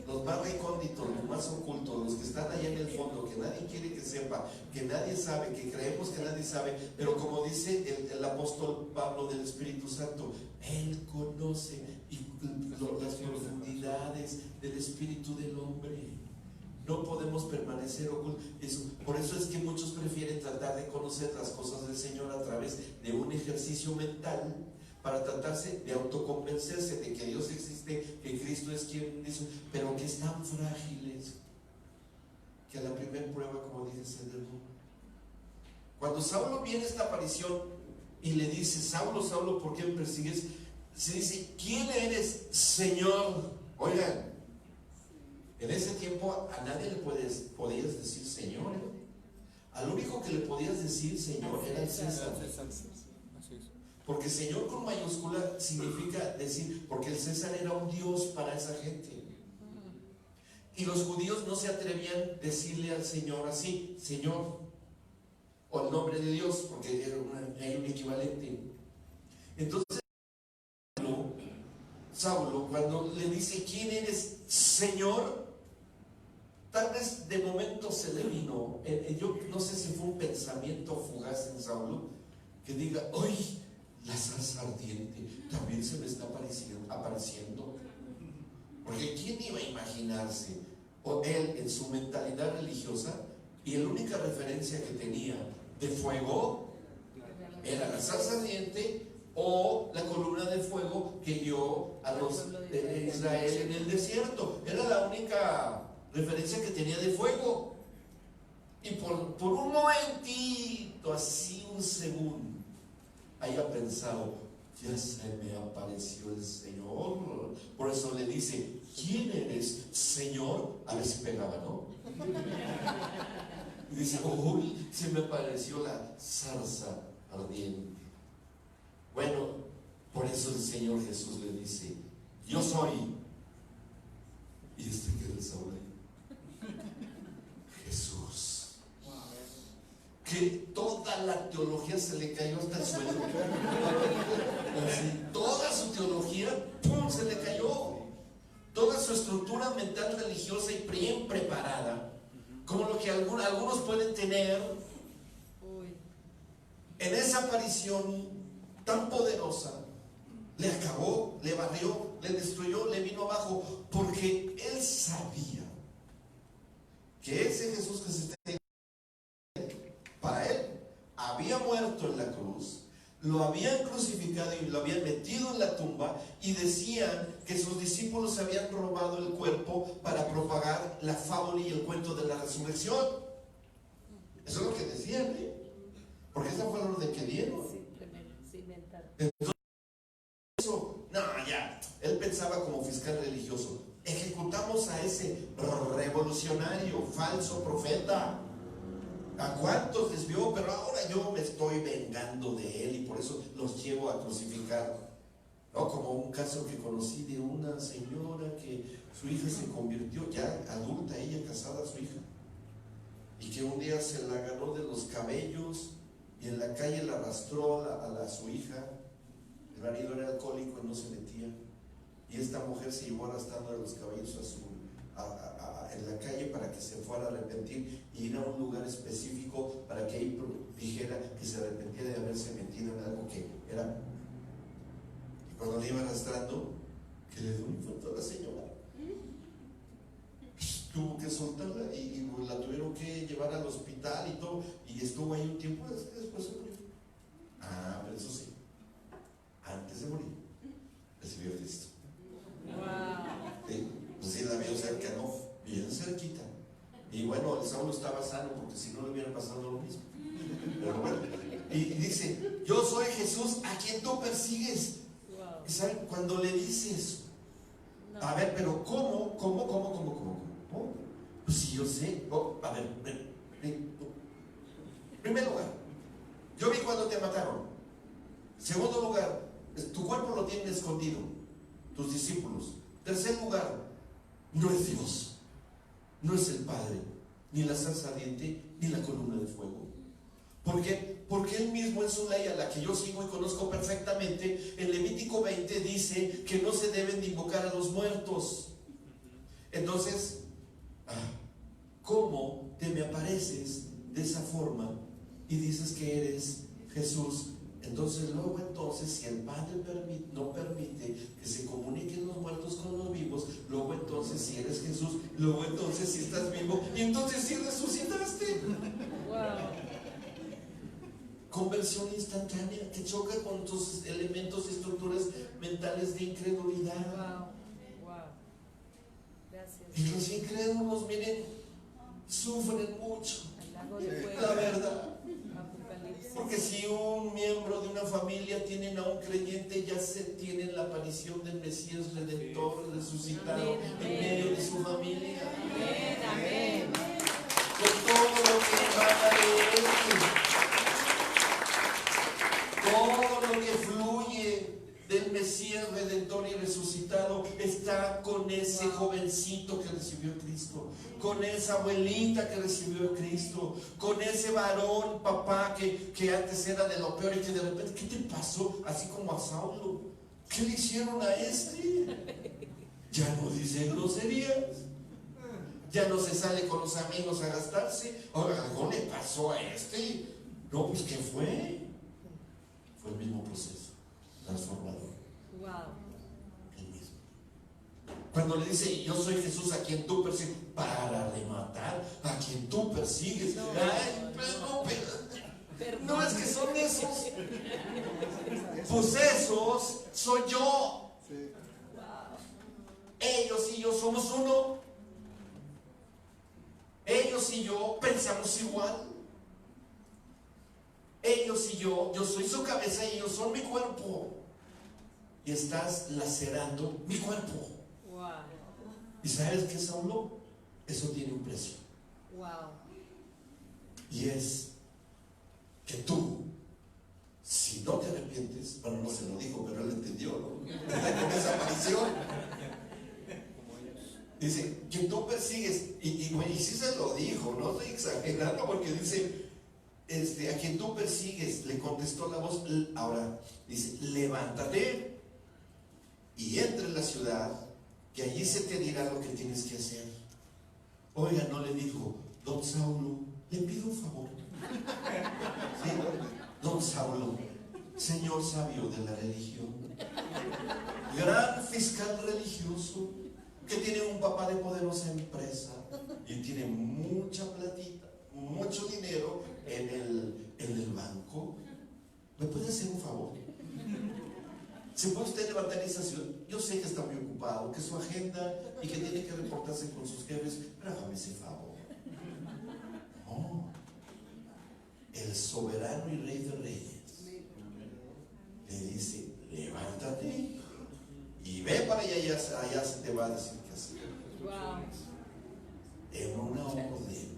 Los más recónditos, los más ocultos, los que están allá en el fondo, que nadie quiere que sepa, que nadie sabe, que creemos que nadie sabe, pero como dice el apóstol Pablo del Espíritu Santo, Él conoce las profundidades del espíritu del hombre. no podemos permanecer ocultos. Por eso es que muchos prefieren tratar de conocer las cosas del Señor a través de un ejercicio mental, para tratarse de autoconvencerse de que Dios existe, que Cristo es quien dice, pero que están frágiles, que a la primera prueba, como dice, se derrumban. Cuando Saulo viene esta aparición y le dice, Saulo, Saulo, ¿por qué me persigues? Se dice, ¿quién eres, Señor? Oigan, en ese tiempo a nadie le podías decir Señor, ¿eh? Al único que le podías decir Señor era el César. Porque Señor con mayúscula significa decir, porque el César era un Dios para esa gente. Y los judíos no se atrevían a decirle al Señor así, Señor, o el nombre de Dios, porque hay un equivalente. Entonces, Saulo, cuando le dice, ¿quién eres, Señor? Tal vez de momento se le vino, yo no sé si fue un pensamiento fugaz en Saulo, que diga, ¡ay! La zarza ardiente también se me está apareciendo. Porque ¿quién iba a imaginarse? O él en su mentalidad religiosa, y la única referencia que tenía de fuego era la zarza ardiente o la columna de fuego que dio a los de Israel en el desierto. Era la única referencia que tenía de fuego. Y por un momentito, así un segundo, haya pensado, ya se me apareció el Señor. Por eso le dice, ¿quién eres, Señor? A ver si pegaba, ¿no? Y dice, uy, se me apareció la zarza ardiente. Bueno, por eso el Señor Jesús le dice, yo soy. Y queda el Saúl ahí. Jesús. Que toda la teología se le cayó hasta el suelo. Así, toda su teología, ¡pum!, se le cayó. Toda su estructura mental religiosa y bien preparada, como lo que algunos pueden tener, en esa aparición tan poderosa, le acabó, le barrió, le destruyó, le vino abajo, porque él sabía que ese Jesús que se está para él había muerto en la cruz, lo habían crucificado y lo habían metido en la tumba, y decían que sus discípulos habían robado el cuerpo para propagar la fábula y el cuento de la resurrección. Eso es lo que decían, ¿eh? Porque esa fue la orden que dieron. Entonces, no, ya, él pensaba como fiscal religioso, ejecutamos a ese revolucionario, falso profeta. ¿A cuántos desvió? Pero ahora yo me estoy vengando de él y por eso los llevo a crucificar. No, como un caso que conocí de una señora que su hija se convirtió, ya adulta, ella casada, su hija, y que un día se la agarró de los cabellos y en la calle la arrastró a su hija. El marido era alcohólico y no se metía, y esta mujer se llevó arrastrando de los cabellos en la calle para que se fuera a arrepentir y ir a un lugar específico para que ahí dijera que se arrepentía de haberse metido en algo que era. Y cuando le iba arrastrando, que le dio un infarto a la señora, tuvo que soltarla y la tuvieron que llevar al hospital y todo, y estuvo ahí un tiempo, después se murió. Pero eso sí, antes de morir recibió a Cristo. Sí, pues sí, la vio cerca, ¿no? Bien cerquita. Y bueno, el Saulo estaba sano, porque si no le hubiera pasado lo mismo. Pero bueno, y dice, yo soy Jesús a quien tú persigues. ¿Y saben? Cuando le dice eso, a ver, pero ¿cómo? Pues si yo sé, a ver, en primer lugar, yo vi cuando te mataron. Segundo lugar, tu cuerpo lo tienen escondido tus discípulos. Tercer lugar, no es Dios, no es el Padre, ni la zarza ardiente, ni la columna de fuego. ¿Por qué? Porque él mismo en su ley, a la que yo sigo y conozco perfectamente, en Levítico 20 dice que no se deben de invocar a los muertos. Entonces, ¿cómo te me apareces de esa forma y dices que eres Jesús, el Entonces, si el Padre no permite que se comuniquen los muertos con los vivos, luego entonces si eres Jesús, luego entonces si estás vivo, y entonces si resucitaste. Wow. Conversión instantánea que choca con tus elementos y estructuras mentales de incredulidad. Wow. Gracias. Y los incrédulos, miren, sufren mucho. Al lago de fuego. La verdad. Apocalipsis. Porque si un miembro de una familia tienen a un creyente, ya se tienen la aparición del Mesías Redentor resucitado en medio de su familia. Amén. Con todo lo que emana de él, todo lo que fluye del Mesías Redentor y resucitado está con ese jovencito que recibió a Cristo, con esa abuelita que recibió a Cristo, con ese varón, papá, que antes era de lo peor y que de repente, ¿qué te pasó? Así como a Saulo, ¿qué le hicieron a este? Ya no dice groserías, ya no se sale con los amigos a gastarse. Ahora, algo le pasó a este. No, pues ¿qué fue? Fue el mismo proceso transformador. Wow. El mismo. Cuando le dice, yo soy Jesús a quien tú persigues, para rematar, a quien tú persigues. Ay, pero no es que son esos. Pues esos soy yo. Ellos y yo somos uno. Ellos y yo pensamos igual. Ellos y yo soy su cabeza y ellos son mi cuerpo. Y estás lacerando mi cuerpo. Wow. ¿Y sabes qué, Saulo? Eso tiene un precio. Wow. Y es que tú, si no te arrepientes, bueno, no se lo dijo, pero él entendió, ¿no? Con esa aparición. Dice, que tú persigues, y sí se lo dijo, no estoy exagerando, porque dice, a quien tú persigues, le contestó la voz. Ahora dice, levántate y entra en la ciudad, que allí se te dirá lo que tienes que hacer. Oiga, no le dijo, don Saulo, le pido un favor. ¿Sí? Don Saulo, señor sabio de la religión, gran fiscal religioso, que tiene un papá de poderosa empresa y tiene mucha platita, mucho dinero en el banco. ¿Me puede hacer un favor? ¿Se puede usted levantar en esa ciudad? Yo sé que está muy ocupado, que su agenda y que tiene que reportarse con sus jefes, pero hágame ese favor. No. El soberano y rey de reyes le dice, levántate y ve para allá, allá se te va a decir qué hacer. Wow. En una orden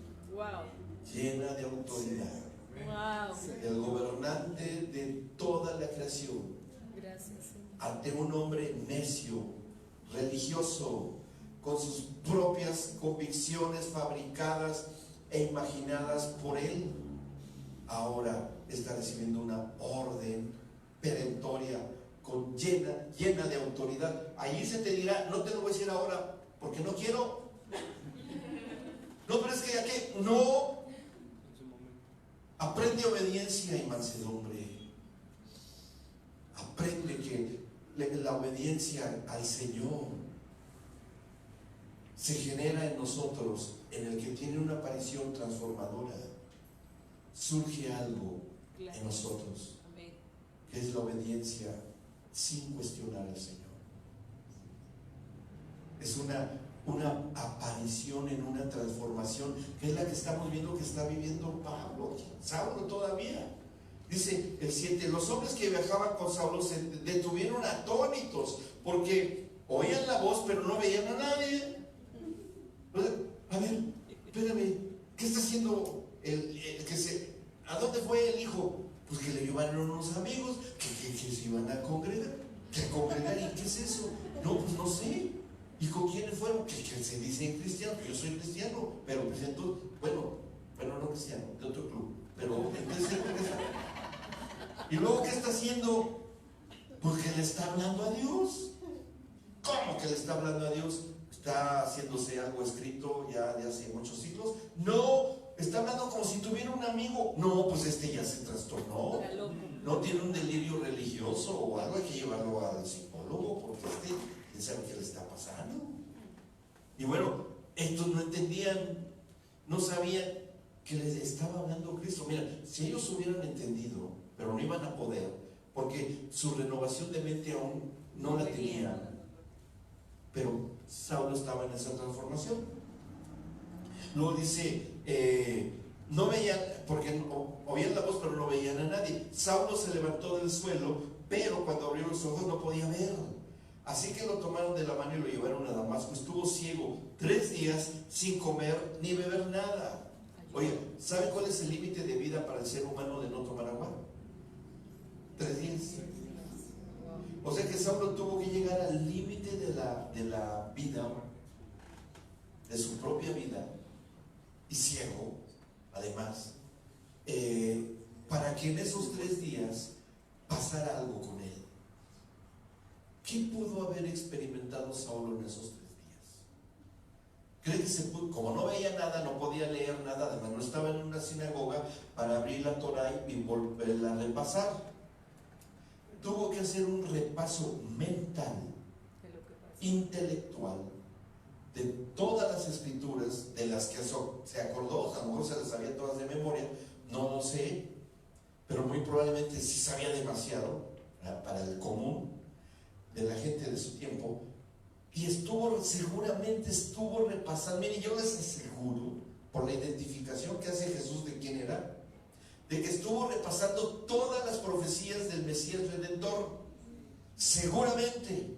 llena de autoridad. Wow. El gobernante de toda la creación. Gracias, Señor. Ante un hombre necio, religioso, con sus propias convicciones fabricadas e imaginadas por él, ahora está recibiendo una orden perentoria, llena de autoridad. Allí se te dirá, no te lo voy a decir ahora porque no quiero. No, pero es que ya que no. Aprende obediencia y mansedumbre. Aprende que la obediencia al Señor se genera en nosotros, en el que tiene una aparición transformadora. Surge algo en nosotros, que es la obediencia sin cuestionar al Señor. Es una aparición en una transformación, que es la que estamos viendo que está viviendo Pablo, Saulo todavía. Dice el 7, los hombres que viajaban con Saulo se detuvieron atónitos, porque oían la voz pero no veían a nadie. A ver, espérame, ¿qué está haciendo ¿a dónde fue el hijo? Pues que le llevaron unos amigos que se iban a congregar. ¿Que a congregar? ¿Y qué es eso? No, pues no sé. ¿Y con quiénes fueron? Que se dicen cristianos. Yo soy cristiano, pero pues entonces, bueno, no cristiano, de otro club. Pero entonces, ¿y luego qué está haciendo? Porque le está hablando a Dios. ¿Cómo que le está hablando a Dios? ¿Está haciéndose algo escrito ya de hace muchos siglos? No, está hablando como si tuviera un amigo. No, pues este ya se trastornó. No tiene un delirio religioso o algo, hay que llevarlo al psicólogo porque quién sabe qué le está pasando. Y bueno, estos no entendían, no sabían que les estaba hablando Cristo. Mira, si ellos hubieran entendido, pero no iban a poder, porque su renovación de mente aún no la tenían. Pero Saulo estaba en esa transformación. Luego dice, no veían, porque oían la voz pero no veían a nadie. Saulo se levantó del suelo, pero cuando abrió los ojos no podía ver. Así que lo tomaron de la mano y lo llevaron a Damasco. Estuvo ciego 3 días sin comer ni beber nada. Oye, ¿sabe cuál es el límite de vida para el ser humano de no tomar agua? 3 días. O sea que Saulo tuvo que llegar al límite de la vida, de su propia vida, y ciego, además, para que en esos 3 días pasara algo con él. ¿Qué pudo haber experimentado Saulo en esos 3 días? ¿Cree que se pudo? Como no veía nada, no podía leer nada, además no estaba en una sinagoga para abrir la Torá y volverla a repasar. Tuvo que hacer un repaso mental, intelectual, de todas las escrituras de las que se acordó. A lo mejor se las sabía todas de memoria, no lo sé, pero muy probablemente sí sabía demasiado para el común de la gente de su tiempo, y seguramente estuvo repasando. Mire, yo les aseguro, por la identificación que hace Jesús de quién era, de que estuvo repasando todas las profecías del Mesías Redentor, seguramente,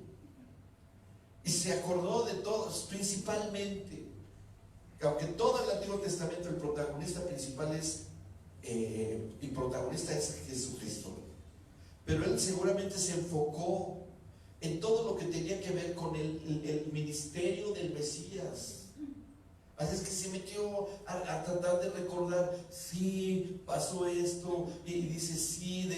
y se acordó de todos, principalmente, aunque todo el Antiguo Testamento el protagonista principal es Jesucristo, pero él seguramente se enfocó en todo lo que tenía que ver con el ministerio del Mesías. Así es que se metió a tratar de recordar, sí, pasó esto, y dice sí,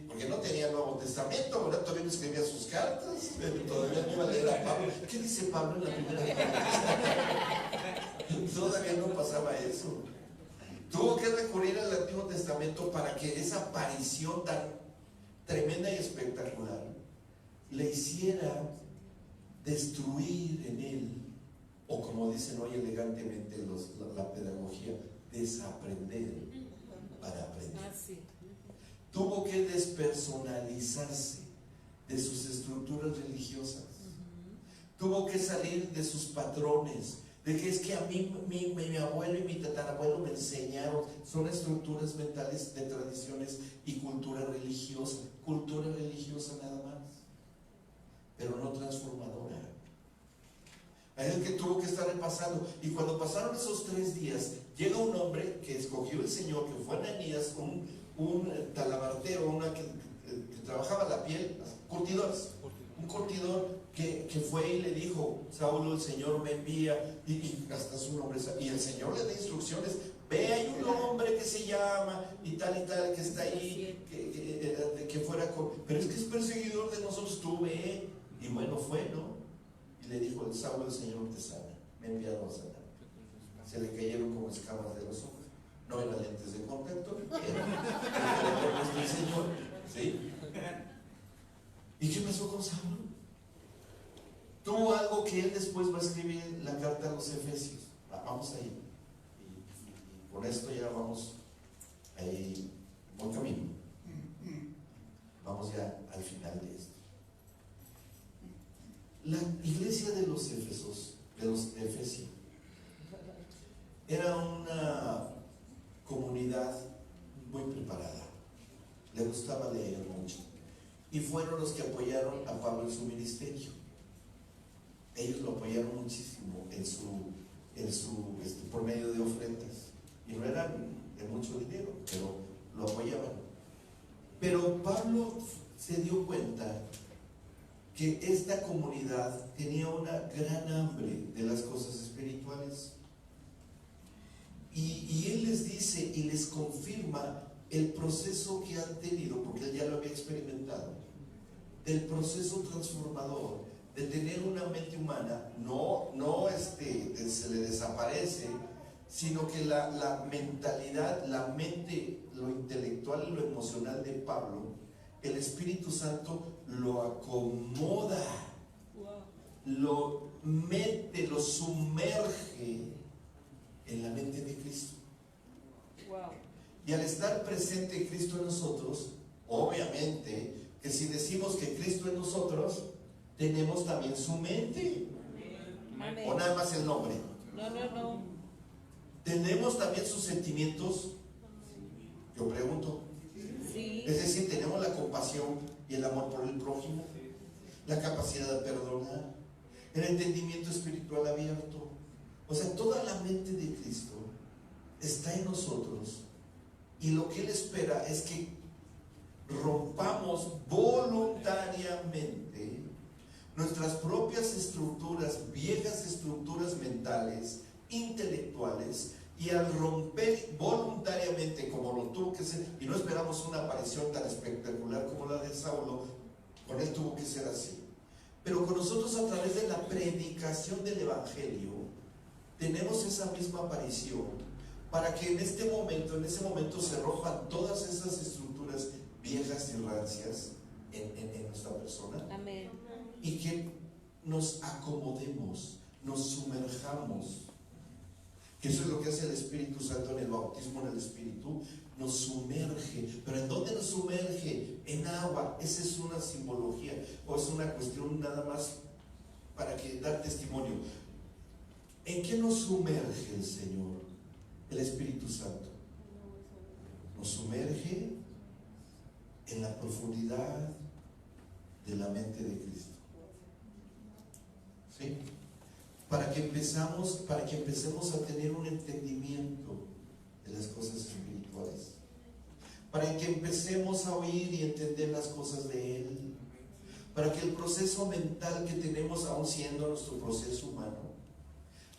porque no tenía Nuevo Testamento, ¿verdad? Todavía no escribía sus cartas, todavía no iba a leer a Pablo. ¿Qué dice Pablo en la primera carta? Todavía no pasaba eso. Tuvo que recurrir al Antiguo Testamento para que esa aparición tan tremenda y espectacular le hiciera destruir en él, o como dicen hoy elegantemente la pedagogía, desaprender para aprender. Tuvo que despersonalizarse de sus estructuras religiosas. Tuvo que salir de sus patrones, de que es que a mí mi abuelo y mi tatarabuelo me enseñaron. Son estructuras mentales de tradiciones y cultura religiosa nada más, pero no transformadora. Es que tuvo que estar repasando. Y cuando pasaron esos 3 días, llega un hombre que escogió el Señor, que fue Ananías, un talabartero, que trabajaba la piel, un curtidor que fue y le dijo: Saulo, el Señor me envía, y hasta su nombre, y el Señor le da instrucciones: ve, hay un hombre que se llama y tal, que está ahí, que fuera pero es que es perseguidor de nosotros, tú ve. Y bueno, fue, ¿no? Y le dijo: el Saulo, el Señor te sana, me ha enviado a sanar. Se le cayeron como escamas de los ojos. No eran lentes de contacto, era el Señor, ¿sí? ¿Y qué pasó con Saulo? Tuvo algo que él después va a escribir en la carta a los Efesios. Vamos ahí. Y con esto ya vamos ahí, buen camino. Vamos ya al final de esto. La iglesia de los Efesios, era una comunidad muy preparada. Le gustaba leer mucho. Y fueron los que apoyaron a Pablo en su ministerio. Ellos lo apoyaron muchísimo por medio de ofrendas. Y no eran de mucho dinero, pero lo apoyaban. Pero Pablo se dio cuenta que esta comunidad tenía una gran hambre de las cosas espirituales. Y él les dice y les confirma el proceso que han tenido, porque él ya lo había experimentado, del proceso transformador, de tener una mente humana, no se le desaparece, sino que la mentalidad, la mente, lo intelectual y lo emocional de Pablo, el Espíritu Santo lo acomoda, lo mete, lo sumerge en la mente de Cristo. Y al estar presente Cristo en nosotros, obviamente que si decimos que Cristo en nosotros, tenemos también su mente. Amén. O nada más el nombre. No. Tenemos también sus sentimientos. Yo pregunto. Sí. Es decir, tenemos la compasión y el amor por el prójimo, la capacidad de perdonar, el entendimiento espiritual abierto. O sea, toda la mente de Cristo está en nosotros, y lo que Él espera es que rompamos voluntariamente nuestras propias estructuras, viejas estructuras mentales, intelectuales, y al romper voluntariamente, como lo tuvo que ser, y no esperamos una aparición tan espectacular como la de Saulo, con él tuvo que ser así, pero con nosotros, a través de la predicación del Evangelio, tenemos esa misma aparición, para que en ese momento se rompan todas esas estructuras viejas y rancias en nuestra persona. Amén. Y que nos acomodemos, nos sumerjamos. Que eso es lo que hace el Espíritu Santo en el bautismo en el Espíritu. Nos sumerge. ¿Pero en dónde nos sumerge? En agua. Esa es una simbología, o es una cuestión nada más para dar testimonio. ¿En qué nos sumerge el Señor? El Espíritu Santo nos sumerge en la profundidad de la mente de Cristo. ¿Sí? Para que empecemos a tener un entendimiento de las cosas espirituales, para que empecemos a oír y entender las cosas de Él, para que el proceso mental que tenemos, aún siendo nuestro proceso humano,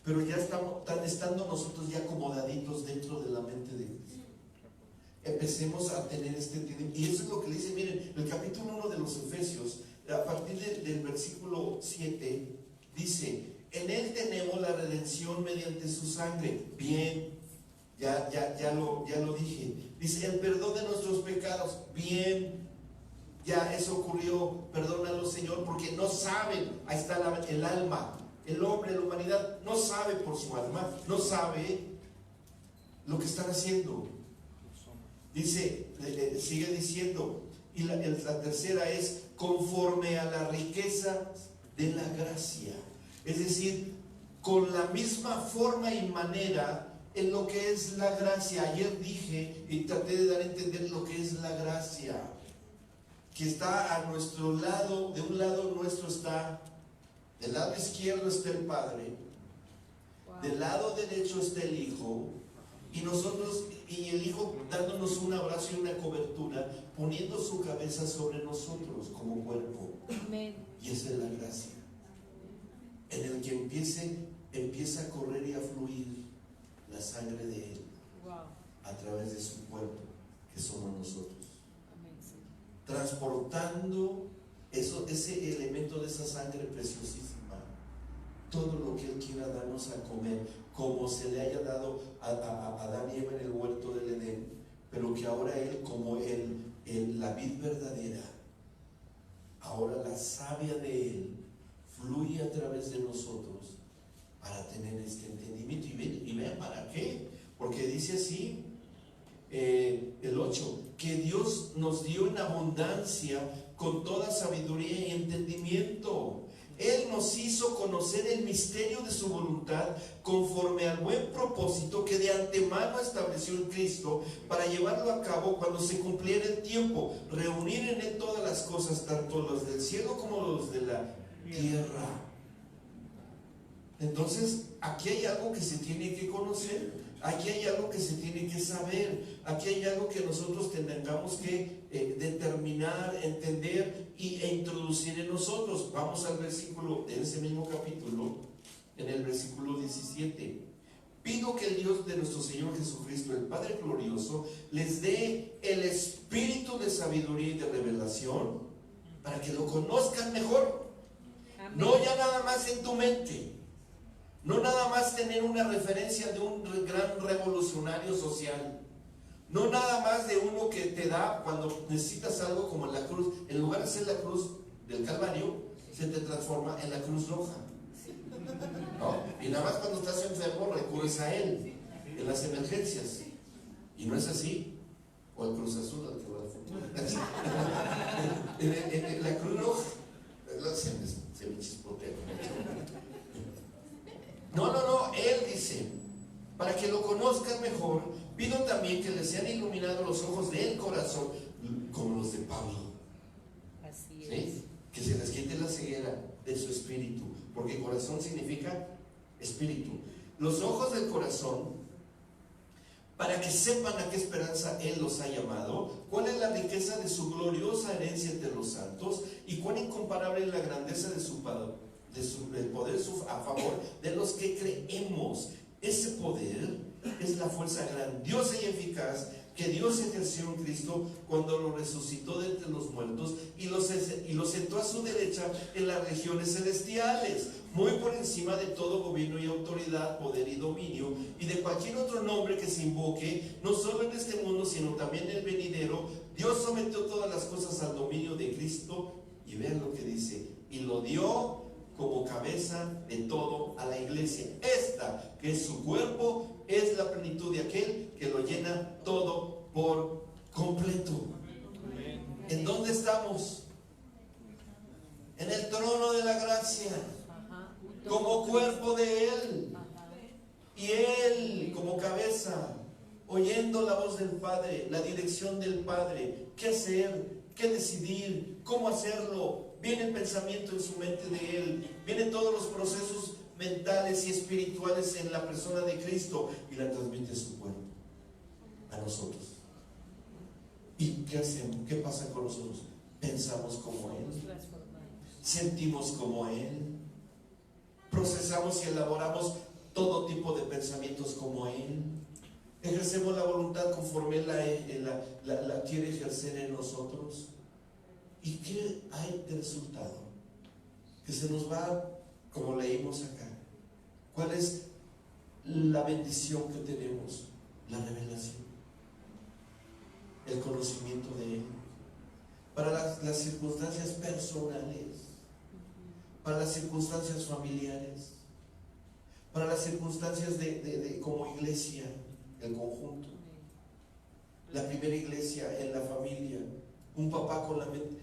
pero ya estando nosotros ya acomodaditos dentro de la mente de Cristo, empecemos a tener este entendimiento. Y eso es lo que le dice, miren, el capítulo 1 de los Efesios, a partir del versículo 7, dice: en Él tenemos la redención mediante su sangre. Bien, ya lo dije. Dice, el perdón de nuestros pecados. Bien, ya eso ocurrió. Perdónalo, Señor, porque no saben. Ahí está el alma. El hombre, la humanidad, no sabe por su alma, no sabe lo que están haciendo. Dice, sigue diciendo, y la tercera es conforme a la riqueza de la gracia. Es decir, con la misma forma y manera en lo que es la gracia. Ayer dije y traté de dar a entender lo que es la gracia, que está a nuestro lado. De un lado nuestro está, del lado izquierdo está el Padre, del lado derecho está el Hijo, y nosotros, y el Hijo dándonos un abrazo y una cobertura, poniendo su cabeza sobre nosotros como cuerpo. Amén. Y esa es la gracia, en el que empieza a correr y a fluir la sangre de Él a través de su cuerpo, que somos nosotros. Amén, sí. Transportando ese elemento de esa sangre preciosísima, todo lo que Él quiera darnos a comer, como se le haya dado a Adán y Eva en el huerto del Edén, pero que ahora Él, como la vid verdadera, ahora la savia de Él fluye a través de nosotros para tener este entendimiento. Y vean para qué, porque dice así el 8, que Dios nos dio en abundancia con toda sabiduría y entendimiento. Él nos hizo conocer el misterio de su voluntad conforme al buen propósito que de antemano estableció en Cristo, para llevarlo a cabo cuando se cumpliera el tiempo, reunir en Él todas las cosas, tanto los del cielo como los de la tierra. Entonces, aquí hay algo que se tiene que conocer, aquí hay algo que se tiene que saber, aquí hay algo que nosotros tengamos que determinar, entender e introducir en nosotros. Vamos al versículo, en ese mismo capítulo, en el versículo 17. Pido que el Dios de nuestro Señor Jesucristo, el Padre glorioso, les dé el espíritu de sabiduría y de revelación, para que lo conozcan mejor. Amén. No ya nada más en tu mente, No nada más tener una referencia de un gran revolucionario social. No nada más de uno que te da cuando necesitas algo, como en la cruz. En lugar de ser la cruz del Calvario, se te transforma en la cruz roja, ¿no? Y nada más cuando estás enfermo recurres a él en las emergencias. Y no es así. O el Cruz Azul, al que va en la cruz roja se me chispotea. No, él dice: para que lo conozcan mejor, pido también que les sean iluminados los ojos del corazón, como los de Pablo. Así es. ¿Sí? Que se les quite la ceguera de su espíritu, porque corazón significa espíritu. Los ojos del corazón, para que sepan a qué esperanza Él los ha llamado, cuál es la riqueza de su gloriosa herencia entre los santos, y cuán incomparable es la grandeza de su del poder a favor de los que creemos. Ese poder es la fuerza grandiosa y eficaz que Dios ejerció en Cristo cuando lo resucitó de entre los muertos y lo sentó a su derecha en las regiones celestiales, muy por encima de todo gobierno y autoridad, poder y dominio, y de cualquier otro nombre que se invoque, no solo en este mundo, sino también en el venidero. Dios sometió todas las cosas al dominio de Cristo, y vean lo que dice: y lo dio como cabeza de todo a la iglesia. Esta, que es su cuerpo, es la plenitud de aquel que lo llena todo por completo. ¿En dónde estamos? En el trono de la gracia, como cuerpo de Él, y Él como cabeza, oyendo la voz del Padre, la dirección del Padre, qué hacer, qué decidir, cómo hacerlo. Viene el pensamiento en su mente de Él, vienen todos los procesos mentales y espirituales en la persona de Cristo, y la transmite a su cuerpo, a nosotros. ¿Y qué hacemos? ¿Qué pasa con nosotros? Pensamos como Él, sentimos como Él, procesamos y elaboramos todo tipo de pensamientos como Él, ejercemos la voluntad conforme Él la quiere ejercer en nosotros. ¿Y qué hay de resultado? Que se nos va, como leímos acá. ¿Cuál es la bendición que tenemos? La revelación, el conocimiento de Él, para las circunstancias personales, para las circunstancias familiares, para las circunstancias de como iglesia, el conjunto. La primera iglesia en la familia, un papá con la mente.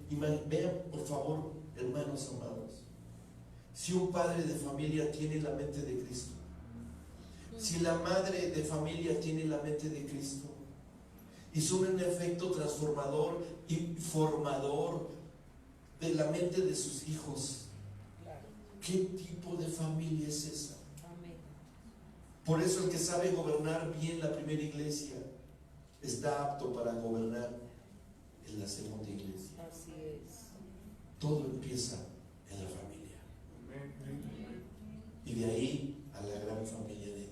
Vean, por favor, hermanos amados, si un padre de familia tiene la mente de Cristo, si la madre de familia tiene la mente de Cristo, y son un efecto transformador y formador de la mente de sus hijos, ¿qué tipo de familia es esa? Por eso el que sabe gobernar bien la primera iglesia está apto para gobernar en la segunda iglesia. Así es. Todo empieza en la familia. Y de ahí a la gran familia de Dios.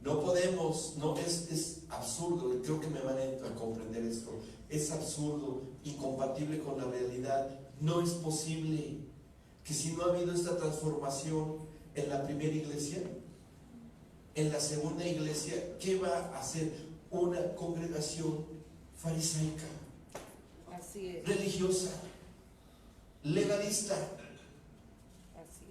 No podemos, no, es absurdo, creo que me van a comprender esto. Es absurdo, incompatible con la realidad. No es posible que, si no ha habido esta transformación en la primera iglesia, en la segunda iglesia, ¿qué va a hacer? Una congregación farisaica, así es, religiosa, legalista. Así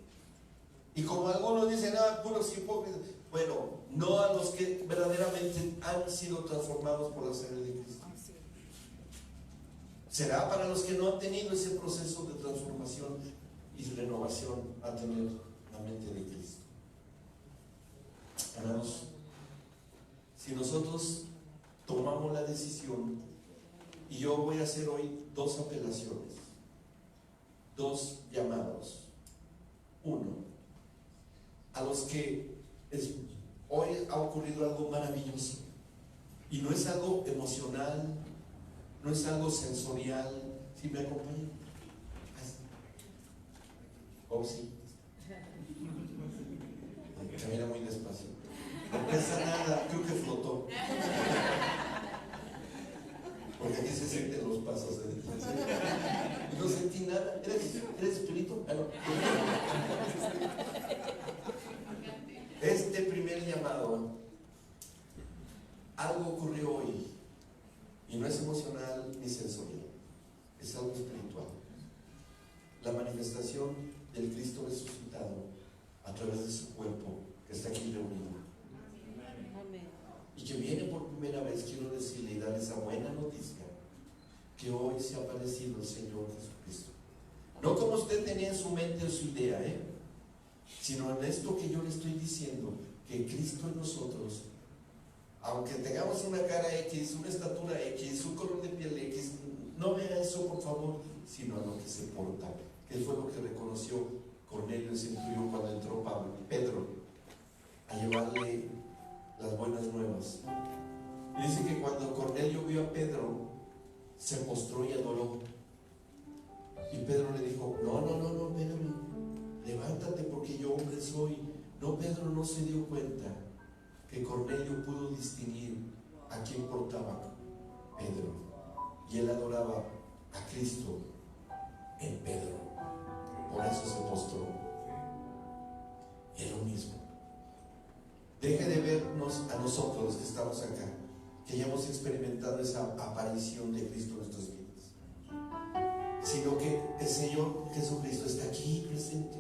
es. Y como algunos dicen, puros hipócritas. Bueno, no a los que verdaderamente han sido transformados por la sangre de Cristo. Así es. Será para los que no han tenido ese proceso de transformación y renovación a tener la mente de Cristo. Hermanos, si nosotros tomamos la decisión, y yo voy a hacer hoy dos apelaciones, dos llamados. Uno, a los que hoy ha ocurrido algo maravilloso, y no es algo emocional, no es algo sensorial. ¿Sí me acompañan? ¿O sí? Camina muy despacio. No pesa nada, creo que flotó. Porque aquí se sienten los pasos de Dios. No sentí nada. ¿Eres espíritu? Ah, no. algo ocurrió hoy, y no es emocional ni sensorial, es algo espiritual. La manifestación del Cristo resucitado a través de su cuerpo que está aquí reunido. Amén. Y que viene por primera vez, quiero decirle y darle esa buena noticia, que hoy se ha aparecido el Señor Jesucristo. No como usted tenía en su mente o su idea, sino en esto que yo le estoy diciendo, que Cristo en nosotros, aunque tengamos una cara X, una estatura X, un color de piel X, no vea eso por favor, sino a lo que se porta, que fue lo que reconoció Cornelio el centurión cuando entró Pedro a llevarle las buenas nuevas. Y dice que cuando Cornelio vio a Pedro, se postró y adoró. Y Pedro le dijo: no, espérame, levántate porque yo hombre soy. No, Pedro no se dio cuenta que Cornelio pudo distinguir a quién portaba Pedro, y él adoraba a Cristo en Pedro. Por eso se postró. Y es lo mismo. Deje de vernos a nosotros los que estamos acá, que ya hemos experimentado esa aparición de Cristo en nuestras vidas, sino que el Señor Jesucristo está aquí presente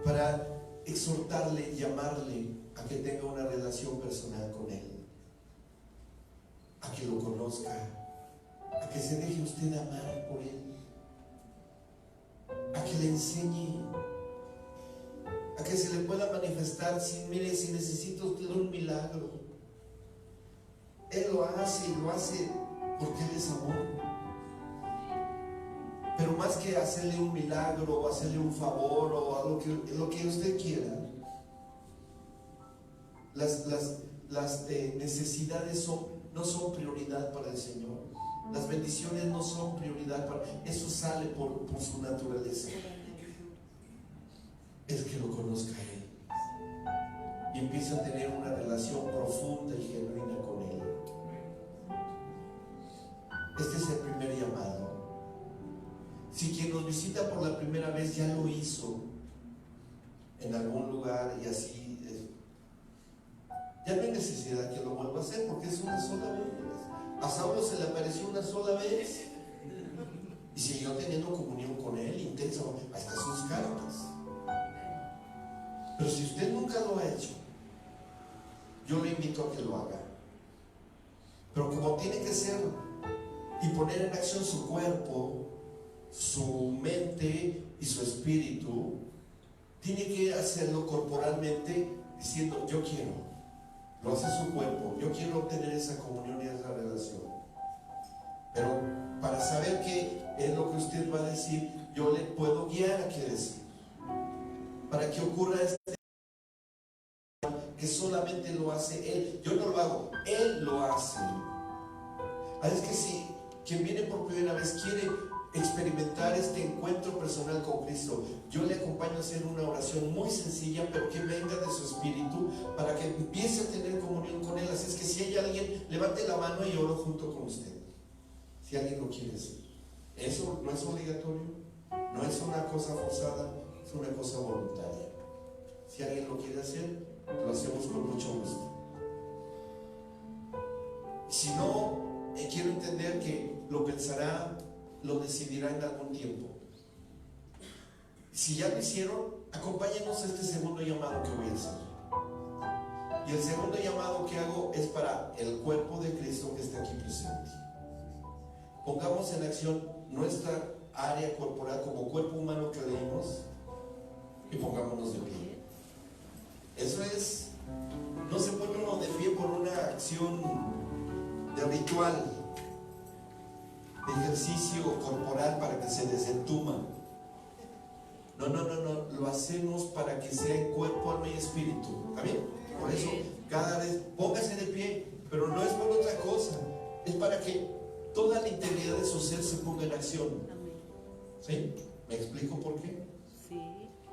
para exhortarle y llamarle a que tenga una relación personal con Él, a que lo conozca, a que se deje usted amar por Él, a que le enseñe, a que se le pueda manifestar. Mire, si necesita usted un milagro, Él lo hace, y lo hace porque Él es amor. Pero más que hacerle un milagro o hacerle un favor o algo lo que usted quiera, las necesidades no son prioridad para el Señor. Las bendiciones no son prioridad para eso, sale por su naturaleza. Es que lo conozca Él y empiece a tener una relación profunda y genuina con Él. Este es el primer llamado. Si quien nos visita por la primera vez ya lo hizo en algún lugar y así, ya no hay necesidad que lo vuelva a hacer, porque es una sola vez. A Saulo se le apareció una sola vez y siguió teniendo comunión con Él intensa hasta sus cartas. Pero si usted nunca lo ha hecho, yo le invito a que lo haga. Pero como tiene que ser y poner en acción su cuerpo, su mente y su espíritu, tiene que hacerlo corporalmente diciendo: yo quiero. Lo hace su cuerpo: yo quiero obtener esa comunión y esa relación. Pero para saber qué es lo que usted va a decir, yo le puedo guiar a qué decir, para que ocurra este que solamente lo hace Él. Yo no lo hago, Él lo hace. Es que si quien viene por primera vez quiere experimentar este encuentro personal con Cristo, yo le acompaño a hacer una oración muy sencilla, pero que venga de su espíritu, para que empiece a tener comunión con Él. Así es que si hay alguien, levante la mano y oro junto con usted, si alguien lo quiere hacer. Eso no es obligatorio, no es una cosa forzada, es una cosa voluntaria. Si alguien lo quiere hacer, lo hacemos con mucho gusto. Si no, quiero entender que lo pensará, lo decidirá en algún tiempo. Si ya lo hicieron, acompáñenos a este segundo llamado que voy a hacer. Y el segundo llamado que hago es para el cuerpo de Cristo que está aquí presente. Pongamos en acción nuestra área corporal como cuerpo humano que leímos y pongámonos de pie. Eso es, no se pone uno de pie por una acción de ritual, de ejercicio corporal para que se desentuma. No, lo hacemos para que sea en cuerpo, alma y espíritu. ¿Está bien? Por eso, cada vez póngase de pie, pero no es por otra cosa, es para que toda la integridad de su ser se ponga en acción. ¿Sí? ¿Me explico por qué? Sí,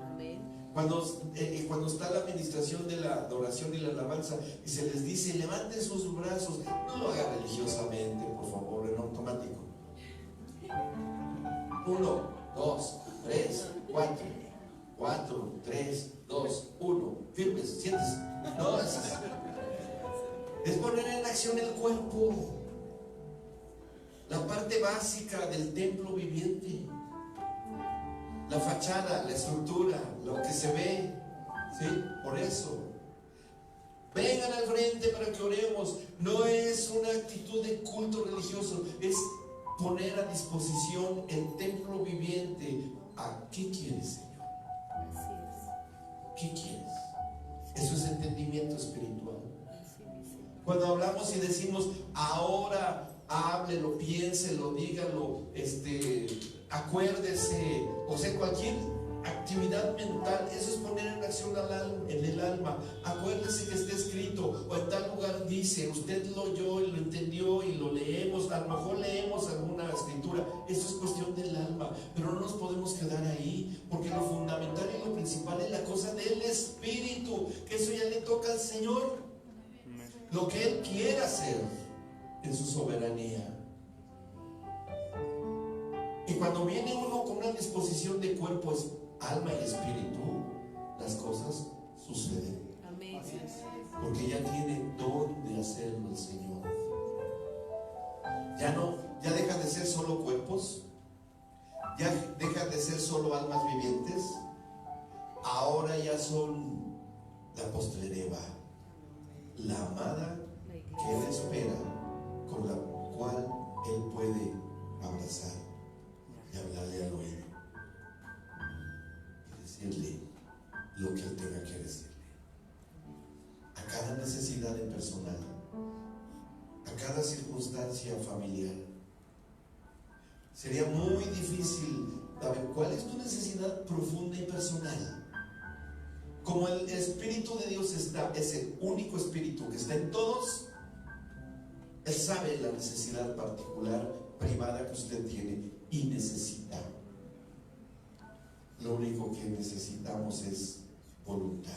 amén. Cuando está la administración de la adoración y la alabanza y se les dice: levanten sus brazos, no lo haga religiosamente, por favor, en automático. 1, 2, 3, 4, 3, 2, 1, firmes, siéntese. No, parte básica del templo viviente. La fachada, la estructura, lo que se ve, ¿sí? Por eso, vengan al frente para que oremos. No es una actitud de culto religioso, es poner a disposición el templo viviente. ¿A qué quieres, Señor? Así es. ¿Qué quieres? Eso es entendimiento espiritual. Así es, Señor. Cuando hablamos y decimos, ahora háblelo, piénselo, dígalo, acuérdese, o sea, cualquier actividad mental, eso es poner en acción en el alma. Acuérdese que está escrito, o en tal lugar dice, usted lo oyó y lo entendió y lo leemos, a lo mejor leemos alguna escritura. Eso es cuestión del alma, pero no nos podemos quedar ahí, porque lo fundamental y lo principal es la cosa del Espíritu, que eso ya le toca al Señor, lo que Él quiera hacer en su soberanía. Y cuando viene uno con una disposición de cuerpo, alma y espíritu, las cosas suceden. Amén. Porque ya tiene dónde hacerlo el Señor. Ya dejan de ser solo cuerpos, ya dejan de ser solo almas vivientes. Ahora ya son la postrereva, la amada que Él espera, con la cual Él puede abrazar y hablarle al oído y decirle lo que Él tenga que decirle a cada necesidad en personal, a cada circunstancia familiar. Sería muy difícil saber cuál es tu necesidad profunda y personal. Como el Espíritu de Dios es el único Espíritu que está en todos, Él sabe la necesidad particular, privada que usted tiene y necesita. Lo único que necesitamos es voluntad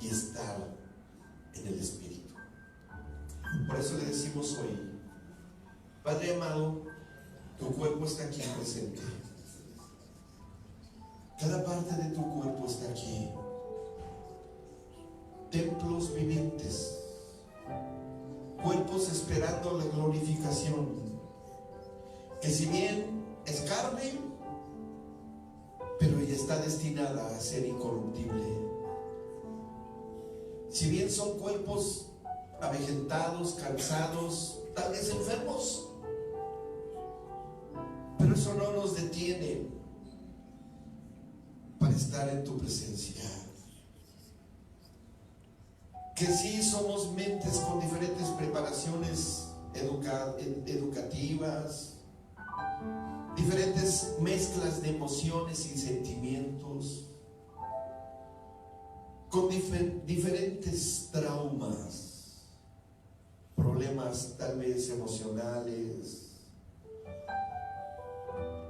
y estar en el Espíritu. Por eso le decimos hoy, Padre amado, tu cuerpo está aquí presente. Cada parte de tu cuerpo está aquí. Templos vivientes, cuerpos esperando la glorificación, que si bien es carne, pero ella está destinada a ser incorruptible. Si bien son cuerpos avejentados, cansados, tal vez enfermos, pero eso no nos detiene para estar en tu presencia. Que sí somos mentes con diferentes preparaciones educativas, diferentes mezclas de emociones y sentimientos, con diferentes traumas, problemas tal vez emocionales,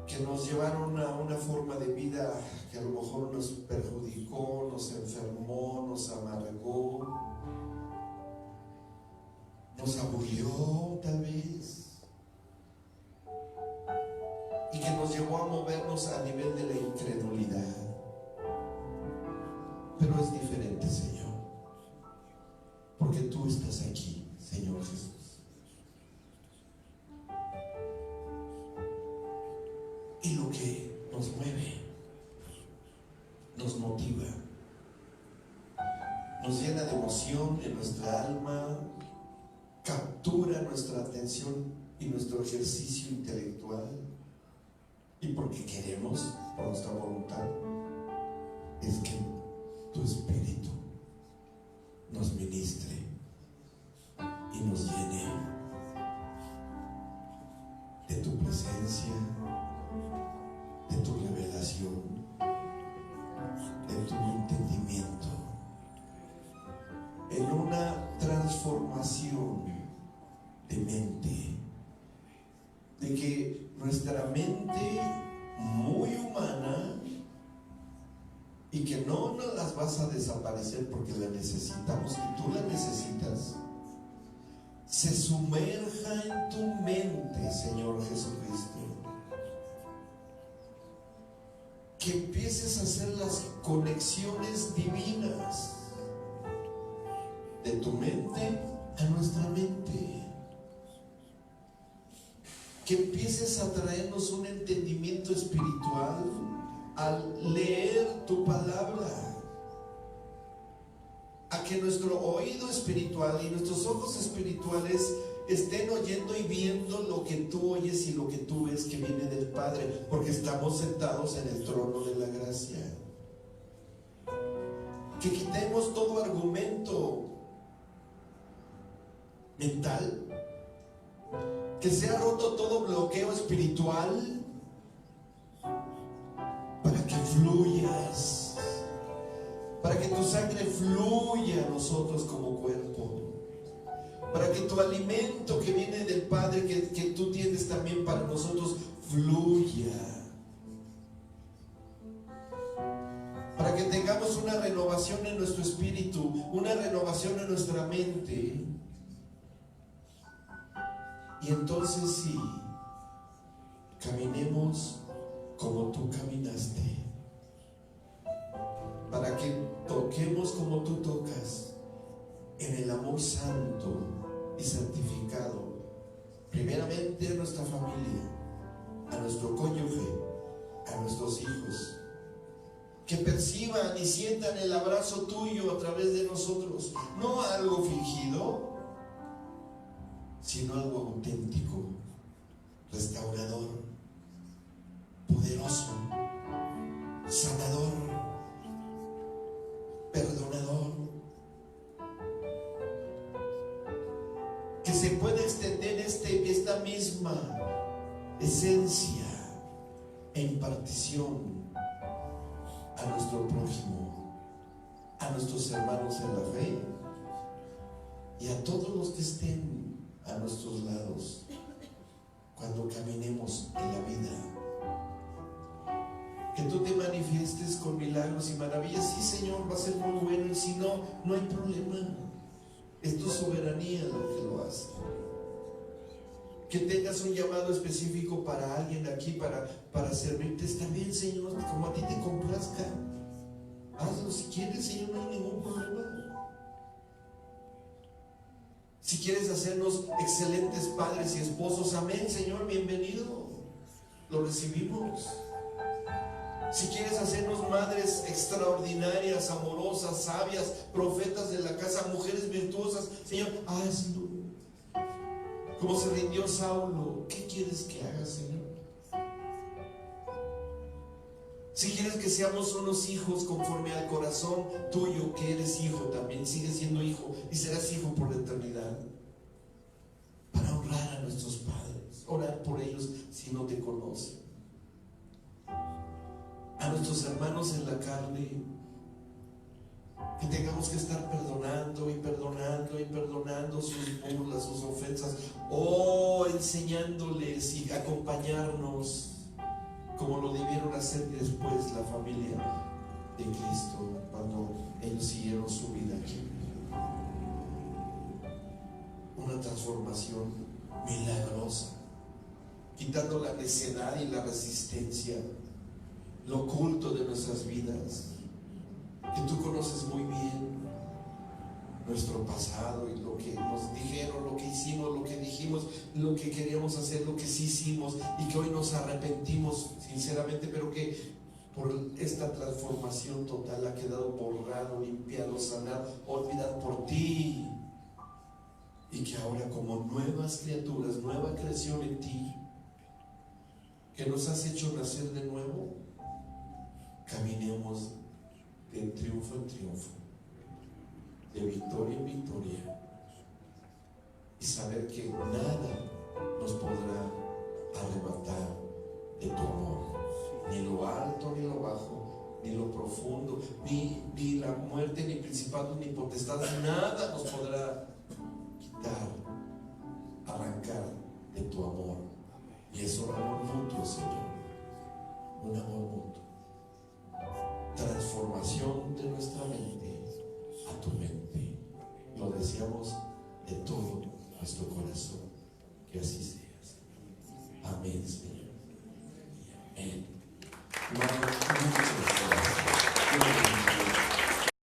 que nos llevaron a una forma de vida que a lo mejor nos perjudicó, nos enfermó, nos amargó, nos aburrió tal vez, y que nos llevó a movernos a nivel de la incredulidad. Pero es diferente, Señor, porque tú estás aquí, Señor Jesús. Y lo que nos mueve, nos motiva, nos llena de emoción en nuestra alma, captura nuestra atención y nuestro ejercicio intelectual, y porque queremos, por nuestra voluntad, es que tu Espíritu nos ministre y nos llene de tu presencia, de tu revelación, de tu entendimiento, en una transformación de mente, de que nuestra mente muy humana, y que no nos las vas a desaparecer porque la necesitamos y tú la necesitas, se sumerja en tu mente, Señor Jesucristo. Que empieces a hacer las conexiones divinas de tu mente a nuestra mente. que empieces a traernos un entendimiento espiritual al leer tu palabra, a que nuestro oído espiritual y nuestros ojos espirituales estén oyendo y viendo lo que tú oyes y lo que tú ves que viene del Padre, porque estamos sentados en el trono de la gracia. Que quitemos todo argumento mental, que sea roto todo bloqueo espiritual, para que fluyas, para que tu sangre fluya a nosotros como cuerpo, para que tu alimento que viene del Padre, que tú tienes también para nosotros, fluya, para que tengamos una renovación en nuestro espíritu, una renovación en nuestra mente. Y entonces sí, caminemos como tú caminaste, para que toquemos como tú tocas, en el amor santo y santificado, primeramente a nuestra familia, a nuestro cónyuge, a nuestros hijos, que perciban y sientan el abrazo tuyo a través de nosotros, no algo fingido, sino algo auténtico, restaurador, poderoso, sanador, perdonador, que se pueda extender esta misma esencia e impartición a nuestro prójimo, a nuestros hermanos en la fe y a todos los que estén a nuestros lados cuando caminemos en la vida. Que tú te manifiestes con milagros y maravillas. Sí, Señor, va a ser muy bueno, y si no, no hay problema. Es tu soberanía lo que lo hace. Que tengas un llamado específico para alguien aquí, para servirte, está bien, Señor, como a ti te complazca. Hazlo si quieres, Señor, no hay ningún problema. Si quieres hacernos excelentes padres y esposos, amén, Señor, bienvenido, lo recibimos. Si quieres hacernos madres extraordinarias, amorosas, sabias, profetas de la casa, mujeres virtuosas, Señor, hazlo. Como se rindió Saulo, ¿qué quieres que haga, Señor? Si quieres que seamos unos hijos conforme al corazón tuyo, que eres hijo también, sigues siendo hijo y serás hijo por la eternidad, para honrar a nuestros padres, orar por ellos si no te conocen, a nuestros hermanos en la carne, que tengamos que estar perdonando y perdonando y perdonando sus burlas, sus ofensas, o enseñándoles y acompañarnos como lo debieron hacer después la familia de Cristo cuando ellos siguieron su vida aquí. Una transformación milagrosa, quitando la necedad y la resistencia, lo oculto de nuestras vidas, que tú conoces muy bien nuestro pasado y lo que nos dijeron, lo que hicimos, lo que dijimos, lo que queríamos hacer, lo que sí hicimos y que hoy nos arrepentimos sinceramente, pero que por esta transformación total ha quedado borrado, limpiado, sanado, olvidado por ti, y que ahora como nuevas criaturas, nueva creación en ti, que nos has hecho nacer de nuevo, caminemos de triunfo en triunfo, de victoria en victoria, y saber que nada nos podrá arrebatar de tu amor, ni lo alto ni lo bajo, ni lo profundo, ni la muerte, ni principados, ni potestades, nada nos podrá quitar, arrancar de tu amor. Y es un amor mutuo, Señor, un amor mutuo, transformación de nuestra mente a tu mente. Lo deseamos de todo nuestro corazón, que así sea. Amén, Señor. Amén.